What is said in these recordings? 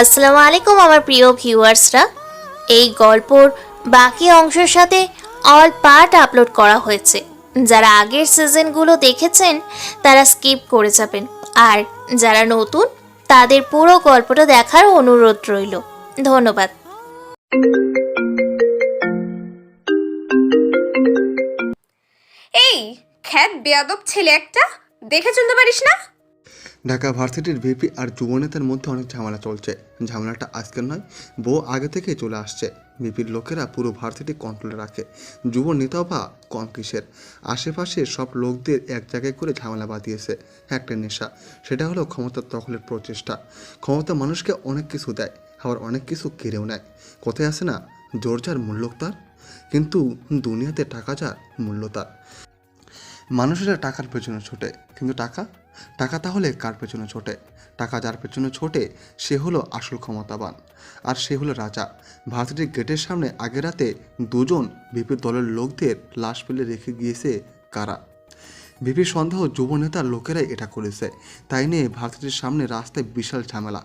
আসসালামু আলাইকুম আমার প্রিয় ভিউয়ার্সরা। এই গল্পর বাকি অংশের সাথে অল পার্ট আপলোড করা হয়েছে। যারা আগের সিজনগুলো দেখেছেন তারা স্কিপ করে যাবেন, আর যারা নতুন তাদের পুরো গল্পটা দেখার অনুরোধ রইল। ধন্যবাদ। এই খ্যাত বেয়াদব ছেলে একটা, দেখে চলতে পারিস না? ঢাকা ভার্সিটির ভিপি আর যুবনেতার মধ্যে অনেক ঝামেলা চলছে। ঝামেলাটা আজকের নয়, বহু আগে থেকেই চলে আসছে। ভিপির লোকেরা পুরো ভার্সিটি কন্ট্রোলে রাখে, যুব নেতাও বা কম কিসের। আশেপাশে সব লোকদের এক জায়গায় করে ঝামেলা বাঁধিয়েছে একটা নেশা, সেটা হলো ক্ষমতা দখলের প্রচেষ্টা। ক্ষমতা মানুষকে অনেক কিছু দেয়, আবার অনেক কিছু কেড়েও নেয়। কোথায় আসে না, জোর যার মূল্য তার, কিন্তু দুনিয়াতে টাকা যার মূল্য তার। মানুষেরা টাকার পেছনে ছোটে, কিন্তু টাকা টাকা তাহলে কার পেছনে ছোটে? টাকা যার পেছনে ছোটে সে হলো আসল ক্ষমতাবান, আর সে হলো রাজা। ভারতীয় গেটের সামনে আগের রাতে দুজন ভিপি দলের লোকদের লাশ ফেলে রেখে গিয়েছে কারা? ভিপি সন্দেহ যুব নেতার লোকেরাই এটা করেছে। তাই নিয়ে ভারতীয় সামনে রাস্তায় বিশাল ঝামেলা।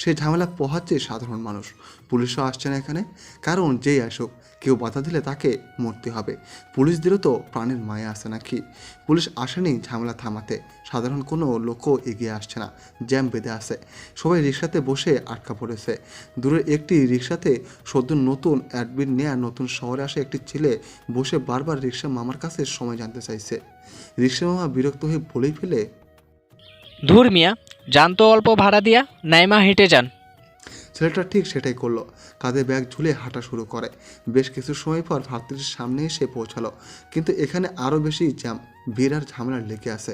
সেই ঝামেলা পোহাচ্ছে সাধারণ মানুষ। পুলিশও আসছে না এখানে, কারণ যেই আসুক কেউ বাধা দিলে তাকে মরতে হবে। পুলিশদেরও তো প্রাণের মায়া আছে নাকি? পুলিশ আসেনি ঝামেলা থামাতে, সাধারণ কোনো লোকও এগিয়ে আসছে না। জ্যাম বেঁধে আছে, সবাই রিক্সাতে বসে আটকা পড়েছে। দূরের একটি রিক্সাতে সদ্য নতুন অ্যাডমিট নেয়া নতুন শহরে আসা একটি ছেলে বসে বারবার রিক্সা মামার কাছে সময় জানতে চাইছে। রিক্সা মামা বিরক্ত হয়ে বলেই ফেলে, ধুর মিয়া, যান তো অল্প ভাড়া দিয়া, নাইমা হেঁটে যান। ছেলেটা ঠিক সেটাই করলো, কাঁধে ব্যাগ ঝুলে হাঁটা শুরু করে। বেশ কিছু সময় পর ভারতীর সামনে এসে পৌঁছালো, কিন্তু এখানে আরও বেশি জ্যাম, ভিড় আর ঝামেলা লেগে আছে।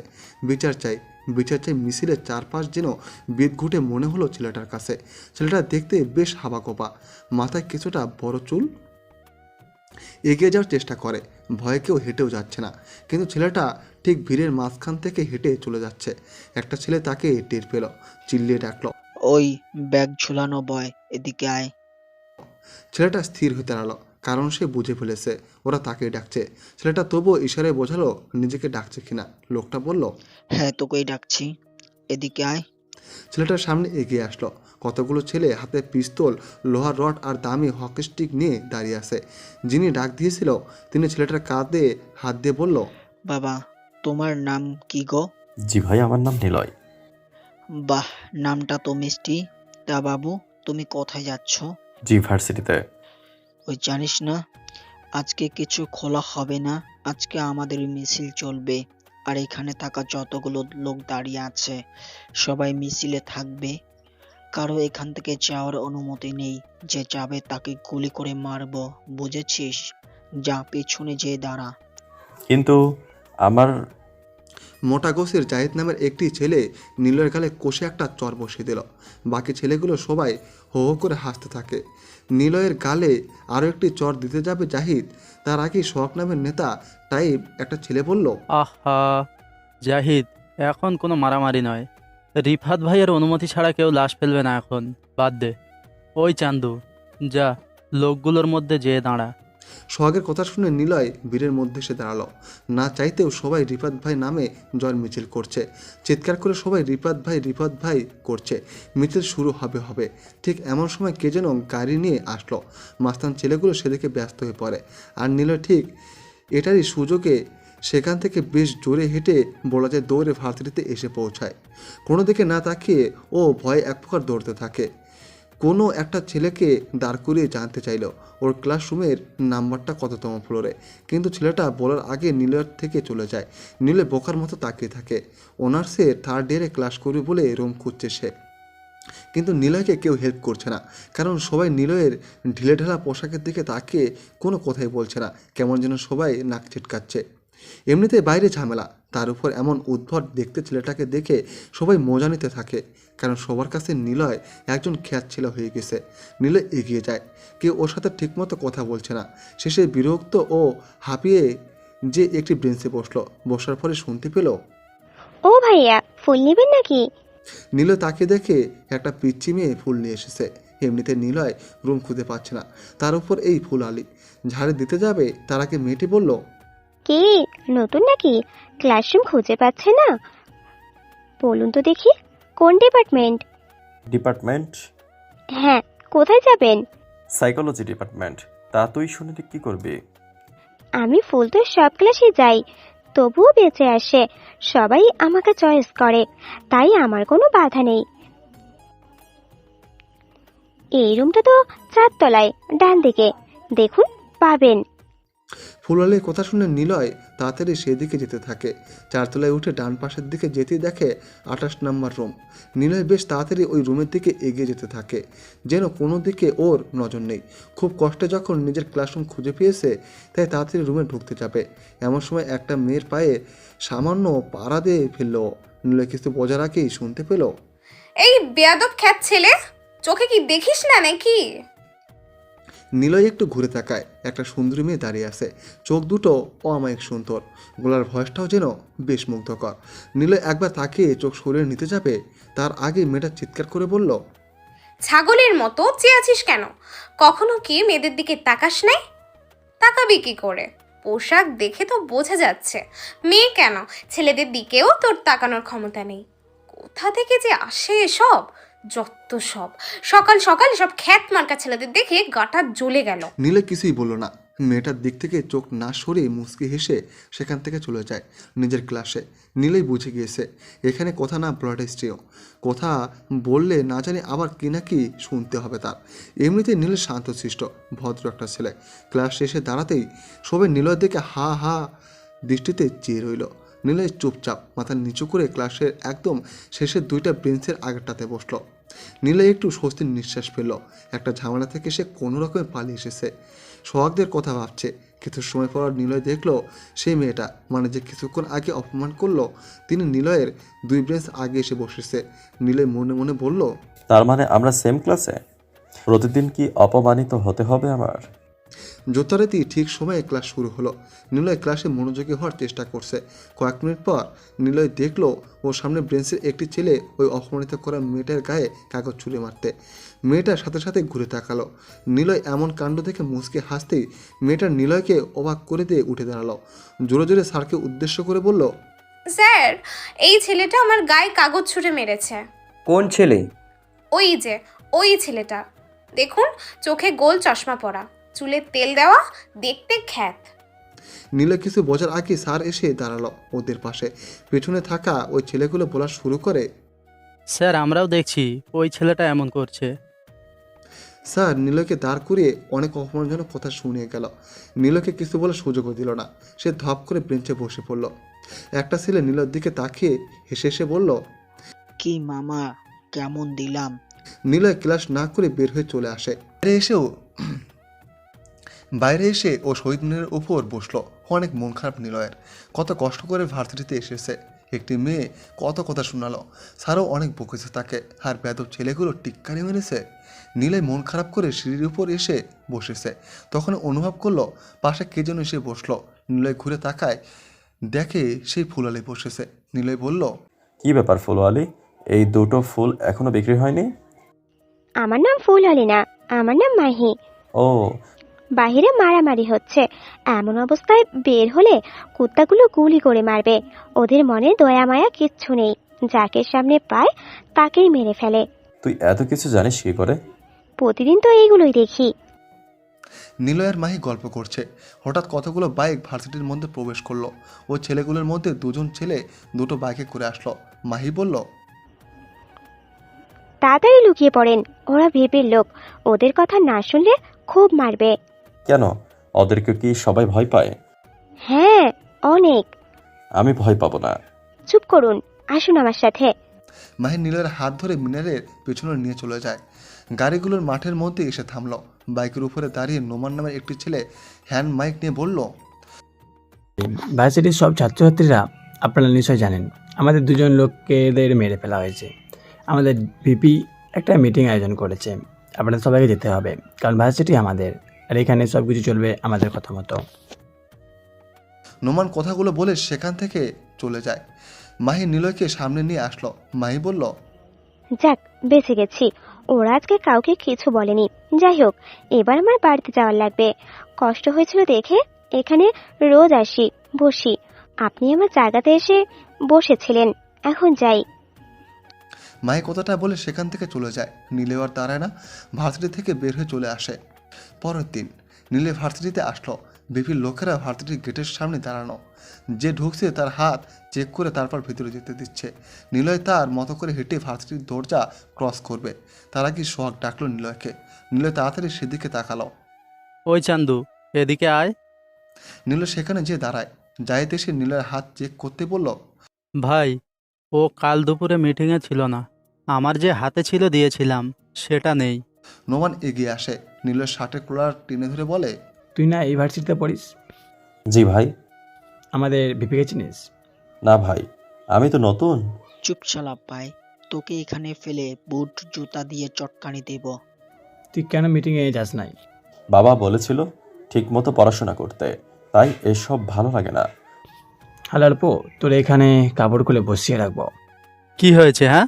বিচার চাই, বিচার চাই মিছিলের চারপাশ যেন বিদঘুটে মনে হলো ছেলেটার কাছে। ছেলেটা দেখতে বেশ হাবাকোপা, মাথায় কিছুটা বড় চুল। এগিয়ে যাওয়ার চেষ্টা করে, ভয়ে কেউ হেঁটেও যাচ্ছে না, কিন্তু ছেলেটা ঠিক ভিড়ের মাঝখান থেকে হেঁটে চলে যাচ্ছে। একটা ছেলে তাকে টের পেল, চিল্লিয়ে ডাকলো, ওই ব্যাগ ঝুলানো বয়, এদিকে আয়। ছেলেটা স্থির হতে দাঁড়ালো, কারণ সে বুঝে ফেলেছে ওরা তাকে ডাকছে। ছেলেটা তবুও ইশারায় বোঝালো নিজেকে ডাকছে কিনা। লোকটা বলল, হ্যাঁ, তোকেই ডাকছি, এদিকে আয়। ছেলেটার সামনে এগিয়ে আসলো। কতগুলো ছেলে হাতে পিস্তল, লোহার রড আর দামি হকি স্টিক নিয়ে দাঁড়িয়ে আছে। যিনি ডাক দিয়েছিল তিনি ছেলেটার কাঁধে হাত দিয়ে বলল, বাবা, তোমার নাম কি গো? জি ভাই, আমার নাম নিলয়। বাহ, নামটা তো মিষ্টি। তা বাবু, তুমি কোথায় যাচ্ছ? জি ভার্সিটিতে। ওই জানিস না, আজকে কিছু খোলা হবে না। আজকে আমাদের মিছিল চলবে, আর এখানে থাকা যতগুলো লোক দাঁড়িয়ে আছে সবাই মিছিলে থাকবে। কারো এখান থেকে যাওয়ার অনুমতি নেই। যে যাবে তাকে গুলি করে মারবো, বুঝেছিস? যা, পেছনে যেয়ে দাঁড়া। কিন্তু আমার মোটা গোছের জাহিদ নামের একটি ছেলে নীলয়ের গালে কষে একটা চর বসিয়ে দিল। বাকি ছেলেগুলো সবাই হো হো করে হাসতে থাকে। নীলয়ের গালে আরও একটি চর দিতে যাবে জাহিদ, তার আগেই সোহাগ নামের নেতা টাইপ একটা ছেলে বলল, আহা জাহিদ, এখন কোনো মারামারি নয়। রিফাত ভাইয়ের অনুমতি ছাড়া কেউ লাশ ফেলবে না এখন, বাদ দে। ওই চান্দু, যা লোকগুলোর মধ্যে যেয়ে দাঁড়া। সোহাগের কথা শুনে নিলয় বীরের মধ্যে এসে দাঁড়ালো। না চাইতেও সবাই রিফাত ভাই নামে জয়ের মিছিল করছে, চিৎকার করে সবাই রিফাত ভাই করছে। মিছিল শুরু হবে। ঠিক এমন সময় কে যেন গাড়ি নিয়ে আসলো। মাস্তান ছেলেগুলো সেদিকে ব্যস্ত হয়ে পড়ে, আর নিলয় ঠিক এটারই সুযোগে সেখান থেকে বেশ জোরে হেঁটে বলা যায় দৌড়ে ভার্সিটিতে এসে পৌঁছায়। কোনো দিকে না তাকিয়ে ও ভয়ে এক প্রকার দৌড়তে থাকে। কোনো একটা ছেলেকে দাঁড় করিয়ে জানতে চাইল ওর ক্লাসরুমের নাম্বারটা কততম ফ্লোরে, কিন্তু ছেলেটা বলার আগে নীলয়ের থেকে চলে যায়। নীলে বোকার মতো তাকিয়ে থাকে। অনার্সের থার্ড ইয়ারে ক্লাস করবে বলে রুম খুঁজছে সে, কিন্তু নিলয়কে কেউ হেল্প করছে না, কারণ সবাই নিলয়ের ঢিলেঢালা পোশাকের দিকে তাকিয়ে কোনো কথাই বলছে না। কেমন যেন সবাই নাক ছিটকাচ্ছে। এমনিতে বাইরে ঝামেলা, তার উপর এমন উদ্ভট দেখতে ছেলেটাকে দেখে সবাই মজা নিতে থাকে, কারণ সবার কাছে নিলয় একজন খ্যাত ছেলে হয়ে গেছে। নিলয় এগিয়ে যায়, কেউ ওর সাথে ঠিকমতো কথা বলছে না। শেষে বিরক্ত ও হাঁপিয়ে যে একটি বেঞ্চে বসার পরে শুনতে পেল, ও ভাইয়া, ফুল নেবেন নাকি? নিলয় তাকে দেখে একটা পিচ্চি মেয়ে ফুল নিয়ে এসেছে। এমনিতে নিলয় রুম খুঁজে পাচ্ছে না, তার উপর এই ফুল আলি। ঝাড়ে দিতে যাবে তার আগে মেয়েটি বলল, কি নতুন নাকি? ক্লাসরুম খুঁজে পাচ্ছে না? বলুন তো দেখি, কোন ডিপার্টমেন্ট? ডিপার্টমেন্ট হ্যাঁ, কোথায় যাবেন? Psychology department. তা তুই শুনে কি করবি? আমি ফুল তো সব ক্লাসে যাই, তবুও বেঁচে আসে। সবাই আমাকে চয়েস করে, তাই আমার কোনো বাধা নেই। এই রুমটা তো 4 তলায়, ডান দিকে দেখুন, পাবেন। ফুলওয়ালির কথা শুনে নিলয় তাড়াতাড়ি সেদিকে যেতে থাকে। 4 তলায় উঠে ডান পাশের দিকে যেতেই দেখে 28 নম্বর রুম। নিলয় বেশ তাড়াতাড়ি ওই রুমের দিকে এগিয়ে যেতে থাকে, যেন কোনো দিকে ওর নজর নেই। খুব কষ্টে যখন নিজের ক্লাসরুম খুঁজে পেয়েছে, তাই তাড়াতাড়ি রুমে ঢুকতে যাবে। এমন সময় একটা মেয়ের পায়ে সামান্য পাড়া দিয়ে ফেলল। নিলয় কিছু বোঝার আগেই শুনতে পেল, এই বেয়াদব খ্যাত ছেলে, চোখে কি দেখিস না নাকি? নিলয় একটু ঘুরে তাকায়। একটা সুন্দরী মেয়ে দাঁড়িয়ে আছে, চোখ দুটো অমায়িক সুন্দর, গলার ভয়েসটাও যেন বেশ মুগ্ধকর। নিলয় একবার তাকিয়ে চোখ সরিয়ে নিতে যাবে, তার আগে মেয়েটা চিৎকার করে বলল, ছাগলের মতো চেয়ে আছিস কেন? কখনো কি মেয়েদের দিকে তাকাস নাই? তাকাবি কি করে? পোশাক দেখে তো বোঝা যাচ্ছে মেয়ে কেন, ছেলেদের দিকেও তোর তাকানোর ক্ষমতা নেই। কোথা থেকে যে আসে এসব, যত সব! সকাল সকাল সব খ্যাত মার্কা ছেলেদের দেখে গাটা জ্বলে গেল। নিলয় কিছুই বলল না। মেয়েটার দিক থেকে চোখ না সরিয়ে মুচকি হেসে সেখান থেকে চলে যায় নিজের ক্লাসে। নিলয় বুঝে গিয়েছে এখানে কথা না বলাটাই শ্রেয়। কথা বললে না জানি আবার কি না কি শুনতে হবে তার। এমনিতেই নিলয় শান্তশিষ্ট ভদ্র একটা ছেলে। ক্লাস শেষে দাঁড়াতেই সবাই নিলয়ের দিকে হা হা দৃষ্টিতে চেয়ে রইল। নিলয় চুপচাপ মাথা নিচু করে ক্লাসের একদম শেষের 2টা বেঞ্চের আগেরটাতে বসলো। নিলয় একটু স্বস্তির নিঃশ্বাস ফেলল। একটা ঝামেলা থেকে সে কোনো রকমে পালিয়ে এসেছে। সোহাগদের কথা ভাবছে। কিছু সময় পর নিলয় দেখলো সেই মেয়েটা, মানে যে কিছুক্ষণ আগে অপমান করলো, তিনি নিলয়ের 2 বেঞ্চ আগে এসে বসেছে। নিলয় মনে মনে বলল, তার মানে আমরা সেম ক্লাসে? প্রতিদিন কি অপমানিত হতে হবে আমার? যথারীতি ঠিক সময়ে ক্লাস শুরু হলো। নিলয় ক্লাসে মনোযোগী হওয়ার চেষ্টা করছে। কয়েক মিনিট পর নিলয় দেখলো ওর সামনে বেঞ্চের একটি ছেলে ওই অপমানিত করা মেয়েটার গায়ে কাগজ ছুঁড়ে মারতে। মেয়েটার সাথে সাথে ঘুরে তাকালো। নিলয় এমন কাণ্ড দেখে মুচকে হাসতেই মেয়েটা নিলয়কে অবাক করে দিয়ে উঠে দাঁড়ালো। জোরে জোরে স্যারকে উদ্দেশ্য করে বলল, স্যার, এই ছেলেটা আমার গায়ে কাগজ ছুঁড়ে মেরেছে। কোন ছেলে? ওই ছেলেটা দেখুন, চোখে গোল চশমা পরা, চুলে তেল দেওয়া, দেখতে খ্যাত। নিলয় কিছু বোঝার আগে স্যার এসে দাঁড়ালো ওদের পাশে। পেছনে থাকা ওই ছেলেগুলো বলা শুরু করে, স্যার আমরাও দেখছি ওই ছেলেটা এমন করছে। স্যার নিলয়কে দাঁড় করিয়ে অনেক অপমানজনক কথা শুনিয়ে গেল। নিলয়কে কিছু বলার সুযোগও দিল না। সে ধপ করে বেঞ্চে বসে পড়ল। একটা ছেলে নিলয়ের দিকে তাকিয়ে হেসে হেসে বলল, কি মামা, কেমন দিলাম? নিলয় ক্লাস না করে বের হয়ে চলে আসে। বাইরে এসে ও শহীদ মিনারের উপর বসলো। অনেক মন খারাপ নিলয়ের। কত কষ্ট করে ভার্সিটিতে এসেছে, একটি মেয়ে কত কথা শোনালো, স্যারও অনেক বকেছে তাকে, আর বেদব ছেলেগুলো টিক্কারি মেরেছে। নিলয় মন খারাপ করে সিঁড়ির উপর এসে বসেছে। তখন অনুভব করলো পাশে কে যেন এসে বসলো। নিলয় ঘুরে তাকায়, দেখে সেই ফুলওয়ালি বসেছে। নিলয় বলল, কি ব্যাপার ফুলওয়ালি, এই 2টো ফুল এখনো বিক্রি হয়নি? আমার নাম ফুলওয়ালি না, আমার নাম মাহি। ও, বাহিরে মারামারি হচ্ছে, এমন অবস্থায় বের হলে কুত্তাগুলো গুলি করে মারবে। ওদের মনে দয়া মায়া কিচ্ছু নেই, যাকে সামনে পায় তাকেই মেরে ফেলে। তুই এত কিছু জানিস কি করে? প্রতিদিন তো এইগুলোই দেখি। নিলয়ের মাহি গল্প করছে। হঠাৎ কতগুলো বাইক ভার্সিটির মধ্যে প্রবেশ করলো। ওই ছেলেগুলোর মধ্যে 2জন ছেলে 2টো বাইকে করে আসলো। মাহি বলল, তাড়াতাড়ি লুকিয়ে পড়েন, ওরা ভিপির লোক, ওদের কথা না শুনলে খুব মারবে। কেন, ওদেরকে কি সবাই ভয় পায়? হ্যাঁ, অনেক। আমি ভয় পাবো না। চুপ করুন, আসুন আমার সাথে। মাহি নিলয়ের হাত ধরে মিনারের পেছনে নিয়ে চলে যায়। গাড়িগুলোর মাঠের মধ্যে এসে থামলো। বাইকের উপরে দাঁড়িয়ে নোমান নামের একটি ছেলে হ্যান্ড মাইক নিয়ে বলল, ভার্সিটির সব ছাত্রছাত্রীরা আপনারা নিশ্চয় জানেন আমাদের 2জন লোককেদের মেরে ফেলা হয়েছে। আমাদের ভিপি একটা মিটিং আয়োজন করেছে, আপনাদের সবাইকে যেতে হবে, কারণ ভার্সিটি আমাদের, আর এখানে সব কিছু চলবে আমাদের কথা মতো। নোমান কথাগুলো বলে সেখান থেকে চলে যায়। মাহি নিলয়কে সামনে নিয়ে আসলো। মাহি বলল, যাক, বেঁচে গেছি। ওরা আজকে কাউকে কিছু বলেনি। যাই হোক, এবার আমার বাড়িতে যাওয়ার লাগবে। কষ্ট হয়েছিল দেখে এখানে রোজ আসি, বসি। আপনি আমার জায়গাতে এসে বসেছিলেন, এখন যাই। মায়ের কথাটা বলে সেখান থেকে চলে যায়। নীলে আর দাঁড়ায় না, ভার্সিটি থেকে বের হয়ে চলে আসে। পরের দিন নীলে ভার্সিটিতে আসলো। বিপির লোকেরা ভার্সিটির গেটের সামনে দাঁড়ানো। যে ঢুকছে তার হাত চেক করে তারপর ভিতরে যেতে দিচ্ছে। নিলয় তার মতো করে হেঁটে ভার্সিটির দরজা ক্রস করবে, তারা কি সোহাগ ডাকলো নিলয়কে। নিলয় তাড়াতাড়ি সেদিকে তাকালো। ওই চান্দু, এদিকে আয়। নিলয় সেখানে যে দাঁড়ায়। জাহিদ এসে নিলয়ের হাত চেক করতে বলল, ভাই, ও কাল দুপুরে মিটিংয়ে ছিল না। আমার যে হাতে ছিল দিয়েছিলাম, সেটা নেই। নোমান এগিয়ে আসে, নিলয়ের শার্টের কলার টেনে ধরে বলে, তুই না এই ভার্সিটিতে পড়িস? জি ভাই। আমাদের ভিপিকে চিনিস? না ভাই, আমি তো নতুন। চুপ শালা ভাই, তোকে এখানে ফেলে বুট জুতা দিয়ে চটকানি দেব। তুই কেন মিটিংয়ে যাস নাই? বাবা বলেছিল ঠিক মতো পড়াশোনা করতে, তাই এসব ভালো লাগে না। হালার পো, তোর এখানে কাপড় খুলে বসিয়ে রাখবো। কি হয়েছে হ্যাঁ?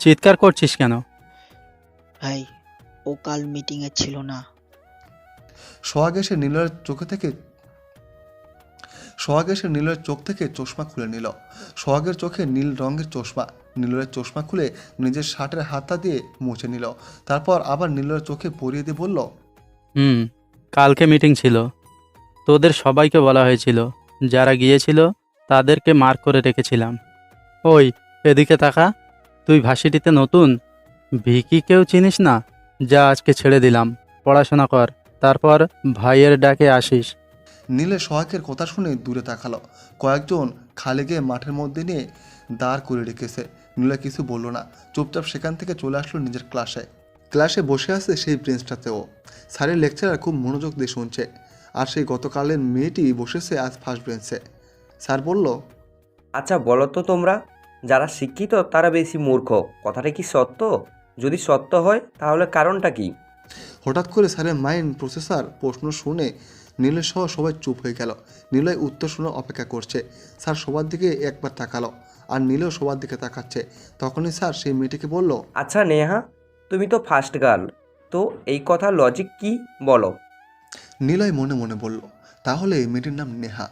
চিৎকার করছিস কেন? ভাই, ও কাল মিটিংয়ে ছিল না। সোহাগ এসে নিলয়ের চোখ থেকে চশমা খুলে নিল। সোহাগের চোখে নীল রঙের চশমা। নিলয়ের চশমা খুলে নিজের শার্টের হাতটা দিয়ে মুছে নিল, তারপর আবার নিলয়ের চোখে পরিয়ে দিয়ে বলল, কালকে মিটিং ছিল। তোদের সবাইকে বলা হয়েছিল, যারা গিয়েছিল তাদেরকে মার্ক করে রেখেছিলাম। ওই এদিকে তাকা, তুই ভার্সিটিতে নতুন, ভিকিকেও চিনিস না? যা আজকে ছেড়ে দিলাম, পড়াশোনা কর, তারপর ভাইয়ের ডাকে আসিস। নীলে সোহাগের কথা শুনে দূরে তাকালো। কয়েকজন খালেকে মাঠের মধ্যে নিয়ে দাঁড় করে রেখেছে। নীলা কিছু বলল না, চুপচাপ সেখান থেকে চলে আসলো নিজের ক্লাসে বসে আছে সেই বেঞ্চটাতেও। স্যারের লেকচারার খুব মনোযোগ দিয়ে শুনছে, আর সেই গতকালের মেয়েটি বসেছে আজ ফার্স্ট বেঞ্চে। স্যার বলল, আচ্ছা বলো তো, তোমরা যারা শিক্ষিত তারা বেশি মূর্খ, কথাটা কি সত্য? যদি সত্য হয় তাহলে কারণটা কি? হঠাৎ করে স্যারের মাইন্ড প্রসেসর প্রশ্ন শুনে নীলয় সহ সবাই চুপ হয়ে গেল। নীলয় উত্তর শুনে অপেক্ষা করছে। স্যার সবার দিকে একবার তাকালো, আর নীলয় সবার দিকে তাকাচ্ছে। তখনই স্যার সেই মেয়েটিকে বলল, আচ্ছা নেহা, তুমি তো ফার্স্ট গার্ল, তো এই কথা লজিক কি বলো? নীলয় মনে মনে বলল, তাহলে মেয়েটির নাম নেহা।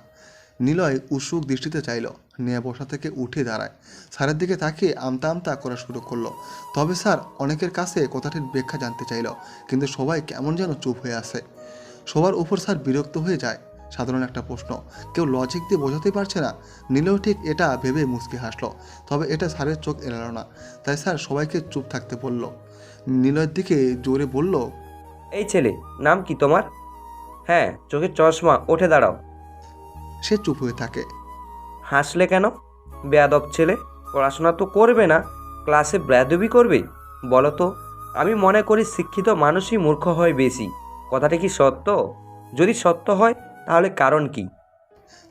নীলয় উৎসুক দৃষ্টিতে চাইল। নেহা বসা থেকে উঠে দাঁড়ায়, স্যারের দিকে তাকিয়ে আমতা আমতা করা শুরু করলো। তবে স্যার অনেকের কাছে কথাটির ব্যাখ্যা জানতে চাইল, কিন্তু সবাই কেমন যেন চুপ হয়ে আসে। সবার উপর স্যার বিরক্ত হয়ে যায়। সাধারণ একটা প্রশ্ন, কেউ লজিক দিয়ে বোঝাতেই পারছে না। নীলও ঠিক এটা ভেবে মুচকি হাসলো, তবে এটা স্যারের চোখ এড়ালো না। তাই স্যার সবাইকে চুপ থাকতে বলল। নীলয়ের দিকে জোরে বলল, এই ছেলে, নাম কি তোমার? হ্যাঁ, চোখের চশমা, উঠে দাঁড়াও। সে চুপ হয়ে থাকে। হাসলে কেন? বেয়াদব ছেলে, পড়াশোনা তো করবে না, ক্লাসে বেয়াদবি করবে? বলো তো, আমি মনে করি শিক্ষিত মানুষই মূর্খ হয় বেশি। কথাটা কি সত্য? যদি সত্য হয় তাহলে কারণ কি?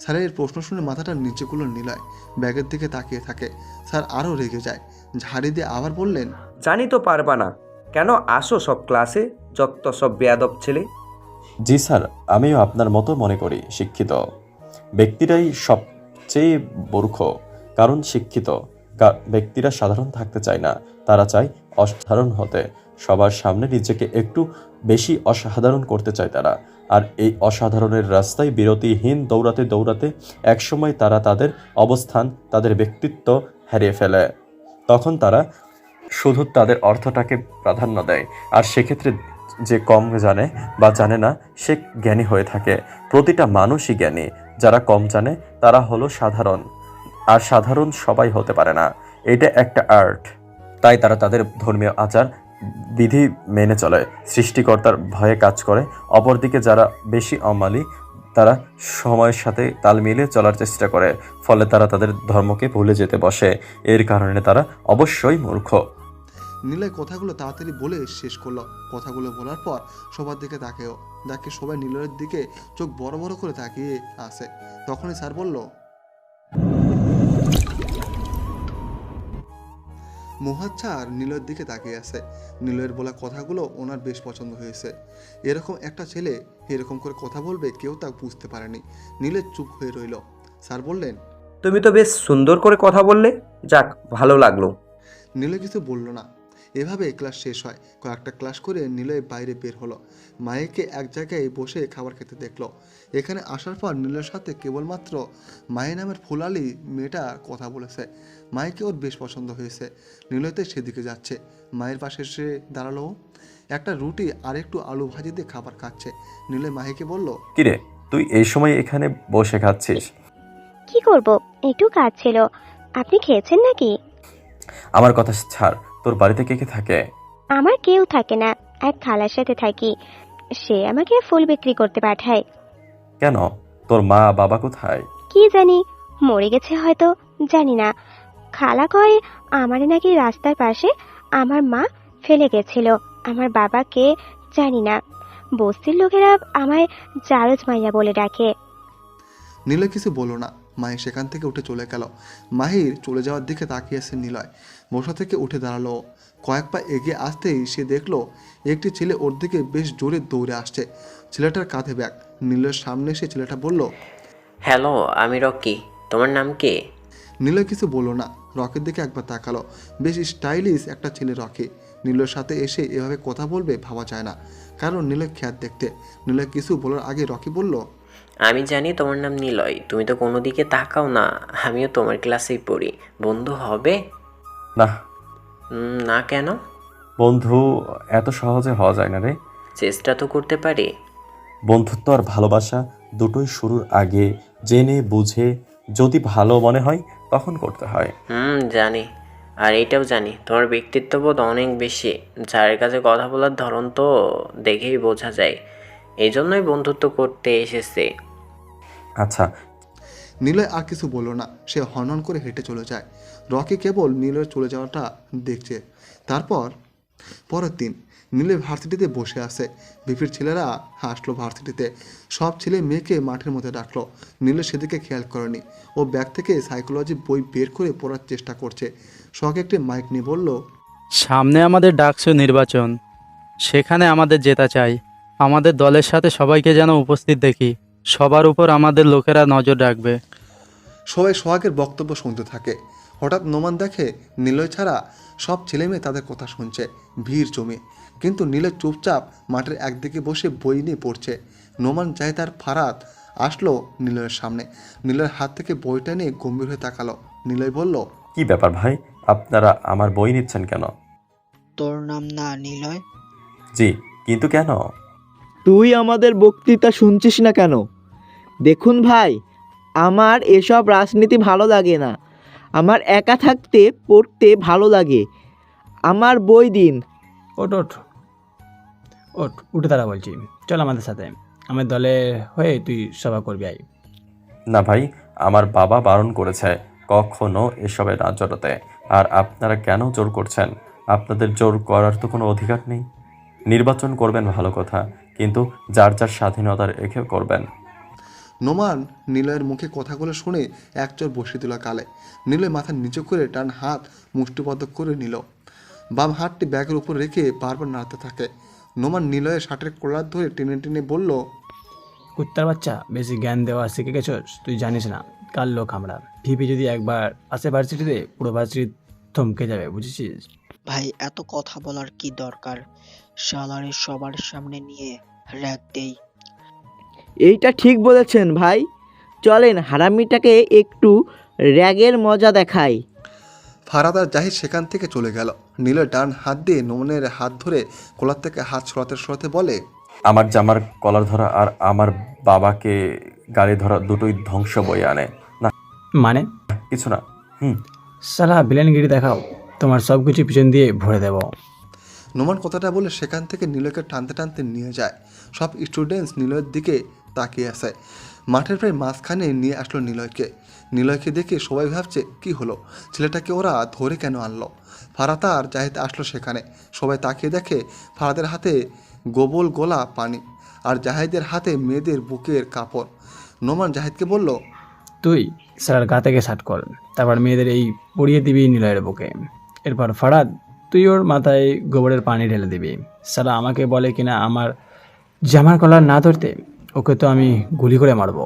স্যারের প্রশ্ন শুনে মাথাটা নিচে করল নীলয়, ব্যাগের দিকে তাকিয়ে থাকে। স্যার আরও রেগে যায়, ঝাড়ি দিয়ে আবার বললেন, জানি তো পারবা না, কেন আসো সব ক্লাসে, যত সব বেয়াদব ছেলে। জি স্যার, আমিও আপনার মতো মনে করি শিক্ষিত ব্যক্তিরাই সবচেয়ে মূর্খ। কারণ শিক্ষিত ব্যক্তিরা সাধারণ থাকতে চায় না, তারা চায় অসাধারণ হতে। সবার সামনে নিজেকে একটু বেশি অসাধারণ করতে চায় তারা। আর এই অসাধারণের রাস্তায় বিরতিহীন দৌড়াতে দৌড়াতে একসময় তারা তাদের অবস্থান, তাদের ব্যক্তিত্ব হারিয়ে ফেলে। তখন তারা শুধু তাদের অর্থটাকে প্রাধান্য দেয়, আর সেক্ষেত্রে যে কম জানে বা জানে না সে জ্ঞানী হয়ে থাকে। প্রতিটা মানুষই জ্ঞানী, যারা কম জানে তারা হলো সাধারণ, আর সাধারণ সবাই হতে পারে না। এটা একটা আর্ট, তাই তারা তাদের ধর্মীয় আচার বিধি মেনে চলে, সৃষ্টিকর্তার ভয়ে কাজ করে। অপরদিকে যারা বেশি অমালি, তারা সময়ের সাথে তাল মিলিয়ে চলার চেষ্টা করে, ফলে তারা তাদের ধর্মকে ভুলে যেতে বসে। এর কারণে তারা অবশ্যই মূর্খ। নীলয় কথাগুলো তাড়াতাড়ি বলে শেষ করলো। কথাগুলো বলার পর সবার দিকে তাকেও দেখে সবাই নীলয়ের দিকে চোখ বড় বড় করে তাকিয়ে আসে। তখনই স্যার বলল, মোহাত স্যার নীলয়ের দিকে তাকিয়ে আছে। নীলয়ের বলা কথাগুলো ওনার বেশ পছন্দ হয়েছে। এরকম একটা ছেলে এরকম করে কথা বলবে কেউ তা বুঝতে পারেনি। নীলয় চুপ হয়ে রইল। স্যার বললেন, তুমি তো বেশ সুন্দর করে কথা বললে, যাক ভালো লাগলো। নীলয় কিছু বলল না। এভাবে ক্লাস শেষ হয়। কয়েকটা ক্লাস করে নিলয় বাইরে বের হলো। মায়েকে এক জায়গায় বসে খাবার খেতে দেখলো। এখানে আসার পর নিলয়ের সাথে কেবলমাত্র মায়ের নামের ফুলালি মেয়েটা কথা বলেছে। মায়েকে ওর বেশ পছন্দ হয়েছে। নিলয়তে সেদিকে যাচ্ছে। মায়ের পাশে এসে দাঁড়ালো। একটা রুটি আর একটু আলু ভাজি দিয়ে খাবার খাচ্ছে। নিলয় মাহিকে বলল, কিরে, তুই এই সময় এখানে বসে খাচ্ছিস? কি করব, একটু কাজ ছিল। আপনি খেয়েছেন নাকি? আমার কথা ছাড়, তোর বাড়িতে কে কে থাকে? আমার কেউ থাকে না, এক খালার সাথে থাকি। সে আমাকে ফুল বিক্রি করতে পাঠায়। কেন, তোর মা বাবা কোথায়? কি জানি, মরে গেছে হয়তো, জানি না। খালা কয় আমারে নাকি রাস্তার পাশে আমার মা ফেলে গেছিল। আমার বাবাকে জানি না। বস্তির লোকেরা আমায় জারজ মাইয়া বলে ডাকে। নিলয় কিছু বলল না। মাহি সেখান থেকে উঠে চলে গেল। মাহির চলে যাওয়ার দিকে তাকিয়েছে নিলয়। বসা থেকে উঠে দাঁড়ালো। কয়েক পা এগিয়ে আসতেই সে দেখলো একটি ছেলে ওর দিকে বেশ জোরে দৌড়ে আসছে। ছেলেটার কাঁধে ব্যাগ। নিলয়ের সামনে এসে ছেলেটা বলল, হ্যালো, আমি রকি। তোমার নাম কি? নিলয় কিছু বলল না। রকির দিকে একবার তাকালো। বেশ স্টাইলিশ একটা ছেলে রকি। নিলয়ের সাথে এসে এভাবে কথা বলবে ভাবা যায় না, কারণ নিলয় খ্যাত দেখতে। নিলয় কিছু বলার আগে রকি বলল, আমি জানি তোমার নাম নিলয়, তুমি তো কোনো দিকে তাকাও না। আমিও তোমার ক্লাসেই পড়ি। বন্ধু হবে? না। না কেন? বন্ধু এত সহজে হওয়া যায় না রে। চেষ্টা তো করতে পারি। বন্ধুত্ব আর ভালোবাসা দুটোই শুরুর আগে জেনে বুঝে যদি ভালো মনে হয় তখন করতে হয়। জানি। আর এটাও জানি তোমার ব্যক্তিত্ববোধ অনেক বেশি। যার কাছে কথা বলার ধরন তো দেখেই বোঝা যায়। এই জন্যই বন্ধুত্ব করতে এসেছে। আচ্ছা। নিলয় আর কিছু বলল না। সে হনহন করে হেঁটে চলে যায়। রকি কেবল নিলয়ের চলে যাওয়াটা দেখছে। তারপর পরের দিন নিলয় ভার্সিটিতে বসে আছে। বিপির ছেলেরা হাসলো ভার্সিটিতে। সব ছেলে মেয়েকে মাঠের মধ্যে ডাকলো। নিলয় সেদিকে খেয়াল করেনি। ও ব্যাগ থেকে সাইকোলজি বই বের করে পড়ার চেষ্টা করছে। শখ একটি মাইক নিয়ে বলল, সামনে আমাদের ডাকসু নির্বাচন, সেখানে আমাদের জেতা চাই। আমাদের দলের সাথে সবাইকে যেন উপস্থিত দেখি। সবার উপর আমাদের লোকেরা নজর রাখবে। সবাই সোহাগের বক্তব্য শুনতে থাকে। হঠাৎ নোমান দেখে নিলয় ছাড়া সব ছেলে মেয়ে তাদের কথা শুনছে। ভিড় জমে। কিন্তু নিলয় চুপচাপ মাঠের একদিকে বসে বই নিয়ে পড়ছে। নোমান জাহিদ আর ফারাদ আসলো নিলয়ের সামনে। নিলয়ের হাত থেকে বইটা নিয়ে গম্ভীর হয়ে তাকালো। নিলয় বলল, কি ব্যাপার ভাই, আপনারা আমার বই নিচ্ছেন কেন? তোর নাম না নিলয়? জি, কিন্তু কেন? তুই আমাদের বক্তৃতা শুনছিস না কেন? দেখুন ভাই, আমার এসব রাজনীতি ভালো লাগে না। আমার একা থাকতে পড়তে ভালো লাগে। আমার বই দিন। ওঠ ওঠ ওঠ, উঠে দাঁড়া বলছি। চল আমাদের সাথে, আমার দলে হয়ে তুই সভা করবি। আই না ভাই, আমার বাবা বারণ করেছে কখনো এসবে না জড়াতে। আর আপনারা কেন জোর করছেন? আপনাদের জোর করার তো কোনো অধিকার নেই। নির্বাচন করবেন ভালো কথা, কিন্তু যার যার স্বাধীনতা রেখে করবেন। নোমান নিলয়ের মুখে কথাগুলো শুনে এক চোর বসিয়ে দিল গালে। নিলয় মাথা নিচু করে ডান হাত মুষ্টিবদ্ধ করে নিল। বাম হাতটি ব্যাগের উপর রেখে বারবার নাড়তে থাকে। নোমান নিলয়ের শার্টের কলার ধরে টেনে টেনে বলল, কুত্তার বাচ্চা, বেশি জ্ঞান দেওয়া শিখে গেছস। তুই জানিস না কার লোক আমরা। ভিপি যদি একবার আসে ভার্সিটিতে, পুরো ভার্সিটি থমকে যাবে, বুঝেছিস? ভাই, এত কথা বলার কি দরকার? শালারে সবার সামনে নিয়ে র‍্যাগ দেই। এইটা ঠিক বলেছেন ভাই। চলেন হারামিটাকে একটু র‍্যাগের মজা দেখাই। ফারাদ আর জাহিদ সেখান থেকে চলে গেল। নিলয় ডান হাত দিয়ে নোমানের হাত ধরে কলার থেকে হাত সরাতে সরাতে বলে, আমার জামার কলার ধরা আর আমার বাবাকে গালি ধরা দুটোই ধ্বংস বয়ে আনে। না মানে কিছু না। সালা ভিলেনগিরি দেখাও, তোমার সব কিছু পিছন দিয়ে ভরে দেব। নোমান কথাটা বলে সেখান থেকে নিলয়কে টানতে টানতে নিয়ে যায়। সব স্টুডেন্টস নিলয়ের দিকে তাকিয়ে আসে। মাঠের প্রায় মাঝখানে নিয়ে আসলো নিলয়কে। নিলয়কে দেখে সবাই ভাবছে কি হলো, ছেলেটাকে ওরা ধরে কেন আনলো। ফারাদ আর জাহিদ আসলো সেখানে। সবাই তাকিয়ে দেখে ফারাদের হাতে গোবল গোলা পানি, আর জাহিদের হাতে মেয়েদের বুকের কাপড়। নোমান জাহিদকে বলল, তুই সালার গা থেকে শার্ট কর, তারপর মেয়েদের এই পড়িয়ে দিবি নিলয়ের বুকে। এরপর ফারাদ, তুই ওর মাথায় গোবরের পানি ঢেলে দিবি। সালা আমাকে বলে কিনা আমার জামার কলার না ধরতে, ওকে তো আমি গুলি করে মারবো।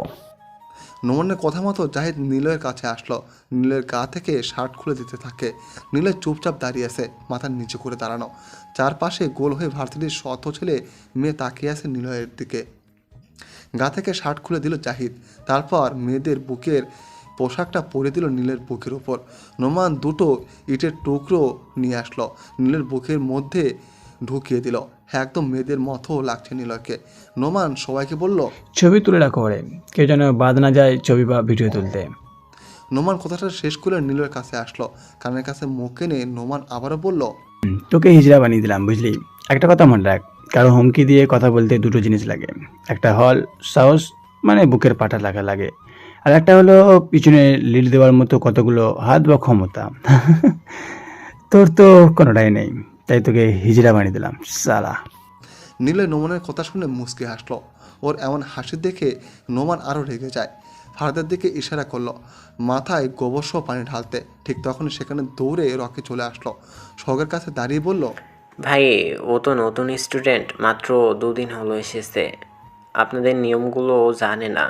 নোমানের কথা মতো জাহিদ নিলয়ের কাছে আসলো। নিলয়ের গা থেকে শার্ট খুলে দিতে থাকে। নিলয় চুপচাপ দাঁড়িয়ে আছে, মাথা নিচু করে দাঁড়ানো। চারপাশে গোল হয়ে ভার্সিটির শত ছেলে মেয়ে তাকিয়ে আছে নিলয়ের দিকে। গা থেকে শার্ট খুলে দিল জাহিদ, তারপর মেয়েদের বুকের পোশাকটা পরে দিল নীলের বুকের উপর। নোমান দুটো ইটের টুকরো নিয়ে আসলো, নীলের বুকের মধ্যে ঢুকিয়ে দিল। একদম মেয়েদের মতো লাগছে নিলয়কে। নোমান সবাইকে বলল, ছবি তুলে রাখো ওরে, কেউ যেন বাদ না যায় ছবি বা ভিডিও তুলতে। নোমান কথাটা শেষ করে নীলের কাছে আসলো। কানের কাছে মুখ এনে নোমান আবারও বলল, তোকে হিজড়া বানিয়ে দিলাম, বুঝলি? একটা কথা মনে রাখ, কারো হুমকি দিয়ে কথা বলতে দুটো জিনিস লাগে। একটা হল সাহস, মানে বুকের পাটা লাগা লাগে, আর একটা হলো পিছনে লিড দেওয়ার মতো কতগুলো হাত বা ক্ষমতা। তোর তো কোনোটাই নেই, তাই তোকে হিজড়া বানিয়ে দিলাম সালা। নীলে নোমানের কথা শুনে মুচকে হাসলো। ওর এমন হাসি দেখে নোমান আরও রেগে যায়। ফারাদের দিকে ইশারা করলো মাথায় গোবরসহ পানি ঢালতে। ঠিক তখনই সেখানে দৌড়ে রকি চলে আসলো। সোহাগের কাছে দাঁড়িয়ে বলল, ভাই, ও তো নতুন স্টুডেন্ট, মাত্র 2 দিন হলো এসেছে। আপনাদের নিয়মগুলো ও জানে না।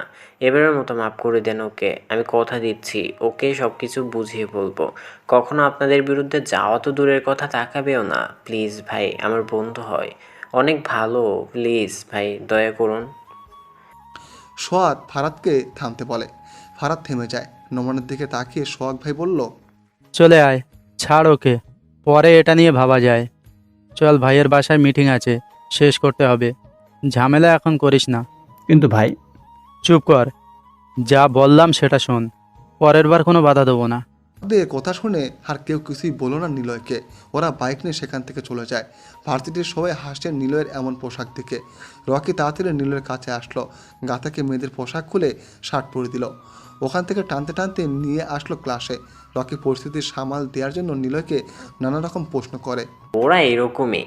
এবারের মতো মাফ করে দেন ওকে। আমি কথা দিচ্ছি ওকে সব কিছু বুঝিয়ে বলবো। কখনো আপনাদের বিরুদ্ধে যাওয়া তো দূরের কথা, তাকাবেও না। প্লিজ ভাই, আমার বন্ধু হয়, অনেক ভালো। প্লিজ ভাই, দয়া করুন। সোহাগ ফারাদকে থামতে বলে। ফারাদ থেমে যায়। নোমানের দিকে তাকিয়ে সোহাগ ভাই বলল, চলে আয়, ছাড় ওকে, পরে এটা নিয়ে ভাবা যায়। চল, ভাইয়ের বাসায় মিটিং আছে, শেষ করতে হবে। ঝামেলা এখন করিস না। কিন্তু ভাই, চুপ কর, যা বললাম সেটা শোন, পরের বার কোনো বাধা দেবো না। দিয়ে কথা শুনে আর কেউ কিছুই বলো না নিলয়কে। ওরা বাইক নিয়ে সেখান থেকে চলে যায়। ভার্সিটির সবাই হাসছে নিলয়ের এমন পোশাক দেখে। রকি তাড়াতাড়ি নিলয়ের কাছে আসলো, গা থেকে মেয়েদের পোশাক খুলে শার্ট পরে দিল। ওখান থেকে টানতে টানতে নিয়ে আসলো ক্লাসে। রকি পরিস্থিতি সামাল দেওয়ার জন্য নিলয়কে নানা রকম প্রশ্ন করে। ওরা এরকমই,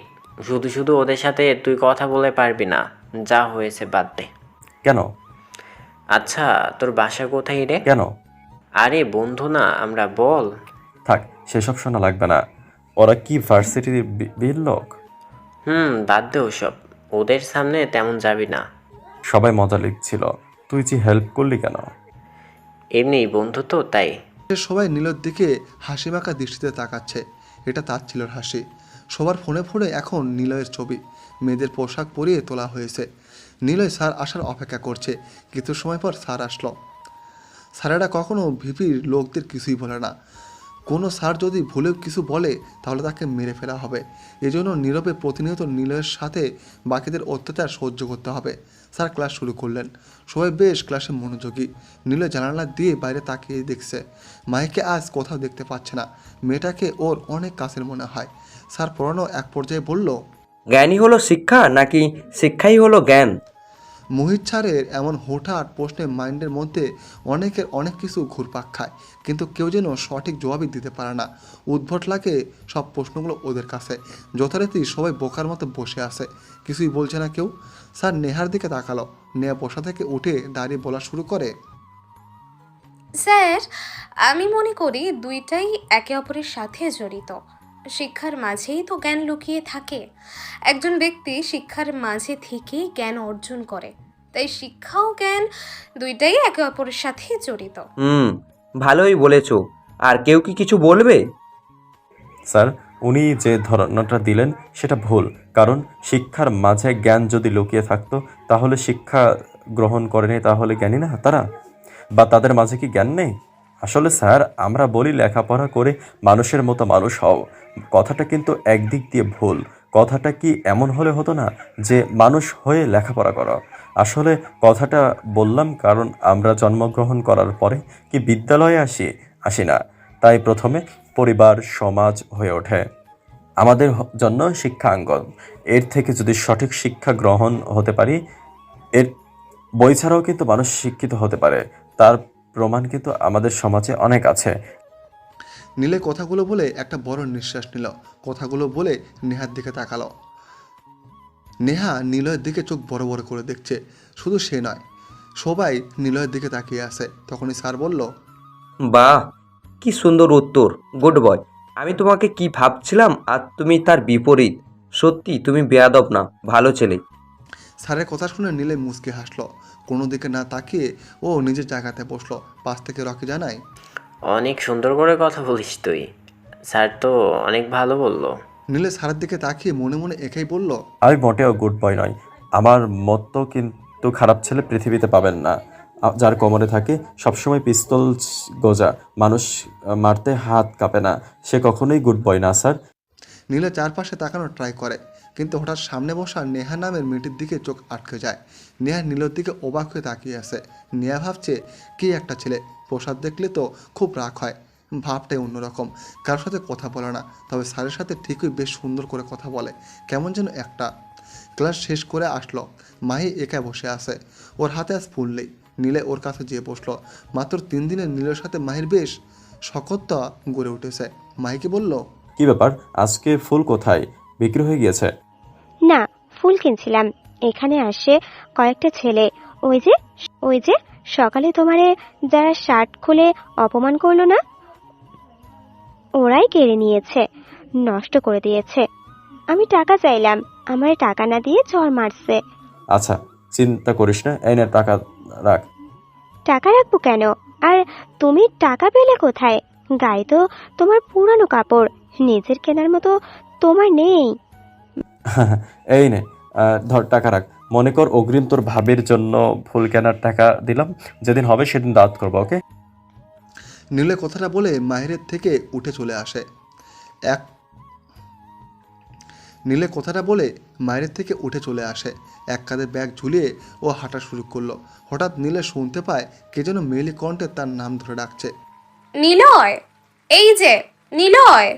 শুধু শুধু ওদের সাথে তুই কথা বলে পারবি না। যা হয়েছে বাদ দে। কেন? আচ্ছা, তোর বাসা কোথায় রে? কেন? আরে বন্ধু না আমরা, বল। থাক, সেসব শোনা লাগবে না। ওরা কি ভার্সিটির বীর লোক? বাদ দে ওসব, ওদের সামনে তেমন যাবি না। সবাই মজা লিখছিল, তুই যে হেল্প করলি কেন? এমনি বন্ধু তো, তাই। সবাই নীলয়ের দিকে হাসি মাখা দৃষ্টিতে তাকাচ্ছে। এটা তার ছিল হাসি। সবার ফোনে ফোনে এখন নিলয়ের ছবি মেয়েদের পোশাক পরিয়ে তোলা হয়েছে। নিলয় স্যার আসার অপেক্ষা করছে। কিছু সময় পর স্যার আসলো। স্যারেরা কখনো ভিপির লোকদের কিছুই বলে না। কোনো স্যার যদি ভুলেও কিছু বলে তাহলে তাকে মেরে ফেলা হবে। এজন্য নীরবে প্রতিনিয়ত নিলয়ের সাথে বাকিদের অত্যাচার সহ্য করতে হবে। স্যার ক্লাস শুরু করলেন। সবাই বেশ ক্লাসে মনোযোগী। নিলয় জানালা দিয়ে বাইরে তাকিয়ে দেখছে। মাইকে আজ কোথাও দেখতে পাচ্ছে না। মেয়েটাকে ওর অনেক কাছের মনে হয়। স্যার পড়ানো এক পর্যায়ে বলল, জ্ঞানই হলো শিক্ষা নাকি শিক্ষাই হলো জ্ঞান? মোহিত স্যারের এমন হঠাৎ প্রশ্নে মাইন্ডের মধ্যে অনেকের অনেক কিছু ঘুরপাক খায়, কিন্তু কেউ যেন সঠিক জবাবই দিতে পারে না। উদ্ভট লাগে সব প্রশ্নগুলো ওদের কাছে। যথারীতি সবাই বোকার মতো বসে আছে, কিছুই বলছে না কেউ। স্যার নেহার দিকে তাকালো। নেহা বসা থেকে উঠে দাঁড়িয়ে বলা শুরু করে, স্যার, আমি মনে করি দুইটাই একে অপরের সাথে জড়িত। শিক্ষার মাঝেই তো জ্ঞান লুকিয়ে থাকে। একজন ব্যক্তি শিক্ষার মাঝে থেকেই জ্ঞান অর্জন করে, তাই শিক্ষা ও জ্ঞান দুইটাই একে অপরের সাথে জড়িত। ভালোই বলেছো। আর কেউ কি কিছু বলবে? স্যার, উনি যে ধারণাটা দিলেন সেটা ভুল। কারণ শিক্ষার মাঝে জ্ঞান যদি লুকিয়ে থাকতো তাহলে শিক্ষা গ্রহণ করেনি, তাহলে জ্ঞানী না তারা? বা তাদের মাঝে কি জ্ঞান নেই? আসলে স্যার, আমরা বলি লেখাপড়া করে মানুষের মতো মানুষ হও, কথাটা কিন্তু একদিক দিয়ে ভুল। কথাটা কি এমন হলে হতো না যে মানুষ হয়ে লেখাপড়া করো? আসলে কথাটা বললাম কারণ আমরা জন্মগ্রহণ করার পরে কি বিদ্যালয়ে আসি না। তাই প্রথমে পরিবার সমাজ হয়ে ওঠে আমাদের জন্য শিক্ষাঙ্গন। এর থেকে যদি সঠিক শিক্ষা গ্রহণ হতে পারি, এর বই ছাড়াও কিন্তু মানুষ শিক্ষিত হতে পারে। তার প্রমাণ কিন্তু আমাদের সমাজে অনেক আছে। নীলে কথাগুলো বলে একটা বড় নিঃশ্বাস নিল। কথাগুলো বলে নেহার দিকে তাকালো। নেহা নিলয়ের দিকে চোখ বড় বড় করে দেখছে। শুধু সে নয়, সবাই নিলয়ের দিকে তাকিয়ে আছে। তখনই স্যার বলল, বাহ, কি সুন্দর উত্তর, গুড বয়। আমি তোমাকে কি ভাবছিলাম আর তুমি তার বিপরীত। সত্যি তুমি বেয়াদব না, ভালো ছেলে। স্যারের কথা শুনে নীলে মুচকি হাসলো। কোনো দিকে না তাকিয়ে ও নিজের জায়গাতে বসলো। পাশ থেকে রকি জানায়, অনেক সুন্দর করে কথা বলিস তুই। স্যার তো অনেক ভালো বললো। নীলে স্যারের দিকে তাকিয়ে মনে মনে একাই বলল, আমি মোটেও গুড বয় নয়। আমার মতো কিন্তু খারাপ ছেলে পৃথিবীতে পাবেন না, যার কোমরে থাকে সবসময় পিস্তল গোজা, মানুষ মারতে হাত কাঁপে না, সে কখনোই গুড বয় না স্যার। নীলে চারপাশে তাকানোর ট্রাই করে, কিন্তু হঠাৎ সামনে বসা নেহা নামের মেয়েটির দিকে চোখ আটকে যায়। নেহা নীলের দিকে অবাক হয়ে তাকিয়ে আছে। নেহা ভাবছে কি একটা ছেলে, প্রসাদ দেখলে তো খুব রাগ হয়, ভাবটাই অন্যরকম। কারোর সাথে কথা বলে না, তবে স্যারের সাথে ঠিকই বেশ সুন্দর করে কথা বলে। কেমন যেন একটা। ক্লাস শেষ করে আসলো, মাহি একা বসে আছে, ওর হাতে আজ ফুল নেই। নীলে ওর কাছে যেয়ে বসলো। মাত্র 3 দিনে নীলের সাথে মাহির বেশ শকততা গড়ে উঠেছে। মাহিকে বলল, কি ব্যাপার, আজকে ফুল কোথায়, বিক্রি হয়ে গিয়েছে? না, ফুল কিনছিলাম। এখানে আসে কয়েকটা ছেলে, ওই যে সকালে তোমারে যারা শার্ট খুলে অপমান করলো না, ওরাই কেড়ে নিয়েছে, নষ্ট করে দিয়েছে। আমি টাকা চাইলাম, আমারে টাকা না দিয়ে চড় মারছে। আচ্ছা, চিন্তা করিস না, এই নে টাকা রাখ। টাকা রাখবো কেন? আর তুমি টাকা পেলে কোথায়? গায়ে তো তোমার পুরানো কাপড়, নিজের কেনার মতো তোমার নেই। এই নে, ধর টাকা রাখ। মনে কর অগ্রিম তোর ভাবির জন্য ফুল কেনার টাকা দিলাম, যেদিন হবে সেদিন দাওয়াত করবো, ওকে? নীলে কথাটা বলে মাহিরের থেকে উঠে চলে আসে। এক কাঁধে ব্যাগ ঝুলিয়ে ও হাঁটা শুরু করলো। হঠাৎ নীলে শুনতে পায় কে যেন মেয়েলি কণ্ঠে তার নাম ধরে ডাকছে, নিলয়, এই যে নিলয়।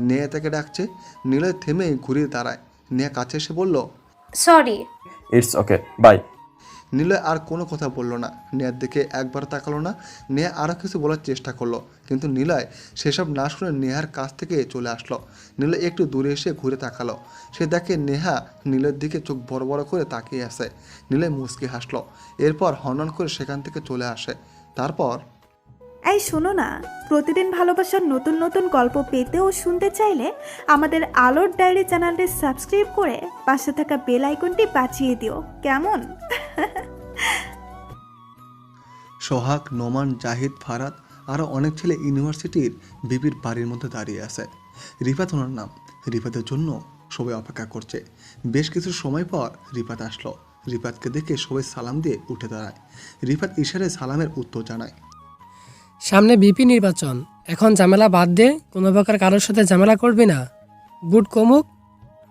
নেয়া তাকে ডাকছে। নীলয় থেমে ঘুরিয়ে দাঁড়ায়। নেয়া কাছে এসে বলল, sorry. It's okay, bye. Niloy আর কোনো কথা বলল না, নেয়ার দিকে একবার তাকালো না। নেহা আরও কিছু বলার চেষ্টা করলো, কিন্তু নীলয় সেসব না শুনে নেহার কাছ থেকে চলে আসলো। নীলয় একটু দূরে এসে ঘুরে তাকালো। সে দেখে নেহা নীলের দিকে চোখ বড় বড় করে তাকিয়ে আছে। নীলয় মুচকি হাসলো, এরপর হনন করে সেখান থেকে চলে আসে। তারপর, এই শোনো না, প্রতিদিন ভালোবাসার নতুন নতুন গল্প পেতে ও শুনতে চাইলে আমাদের আলোর ডায়েরি চ্যানেলটি সাবস্ক্রাইব করে পাশে থাকা বেল আইকনটি বাজিয়ে দিও, কেমন? সোহাগ, নোমান, জাহিদ, ফারাদ আরও অনেক ছেলে ইউনিভার্সিটির বিপির বাড়ির মধ্যে দাঁড়িয়ে আছে। রিফাত ওনার নাম। রিফাতের জন্য সবাই অপেক্ষা করছে। বেশ কিছু সময় পর রিফাত আসলো। রিফাতকে দেখে সবাই সালাম দিয়ে উঠে দাঁড়ায়। রিফাত ইশারায় সালামের উত্তর জানায়। সামনে বিপি নির্বাচন, এখন ঝামেলা বাদ দে, কোনো প্রকার কারোর সাথে ঝামেলা করবি না, বুট কমুক,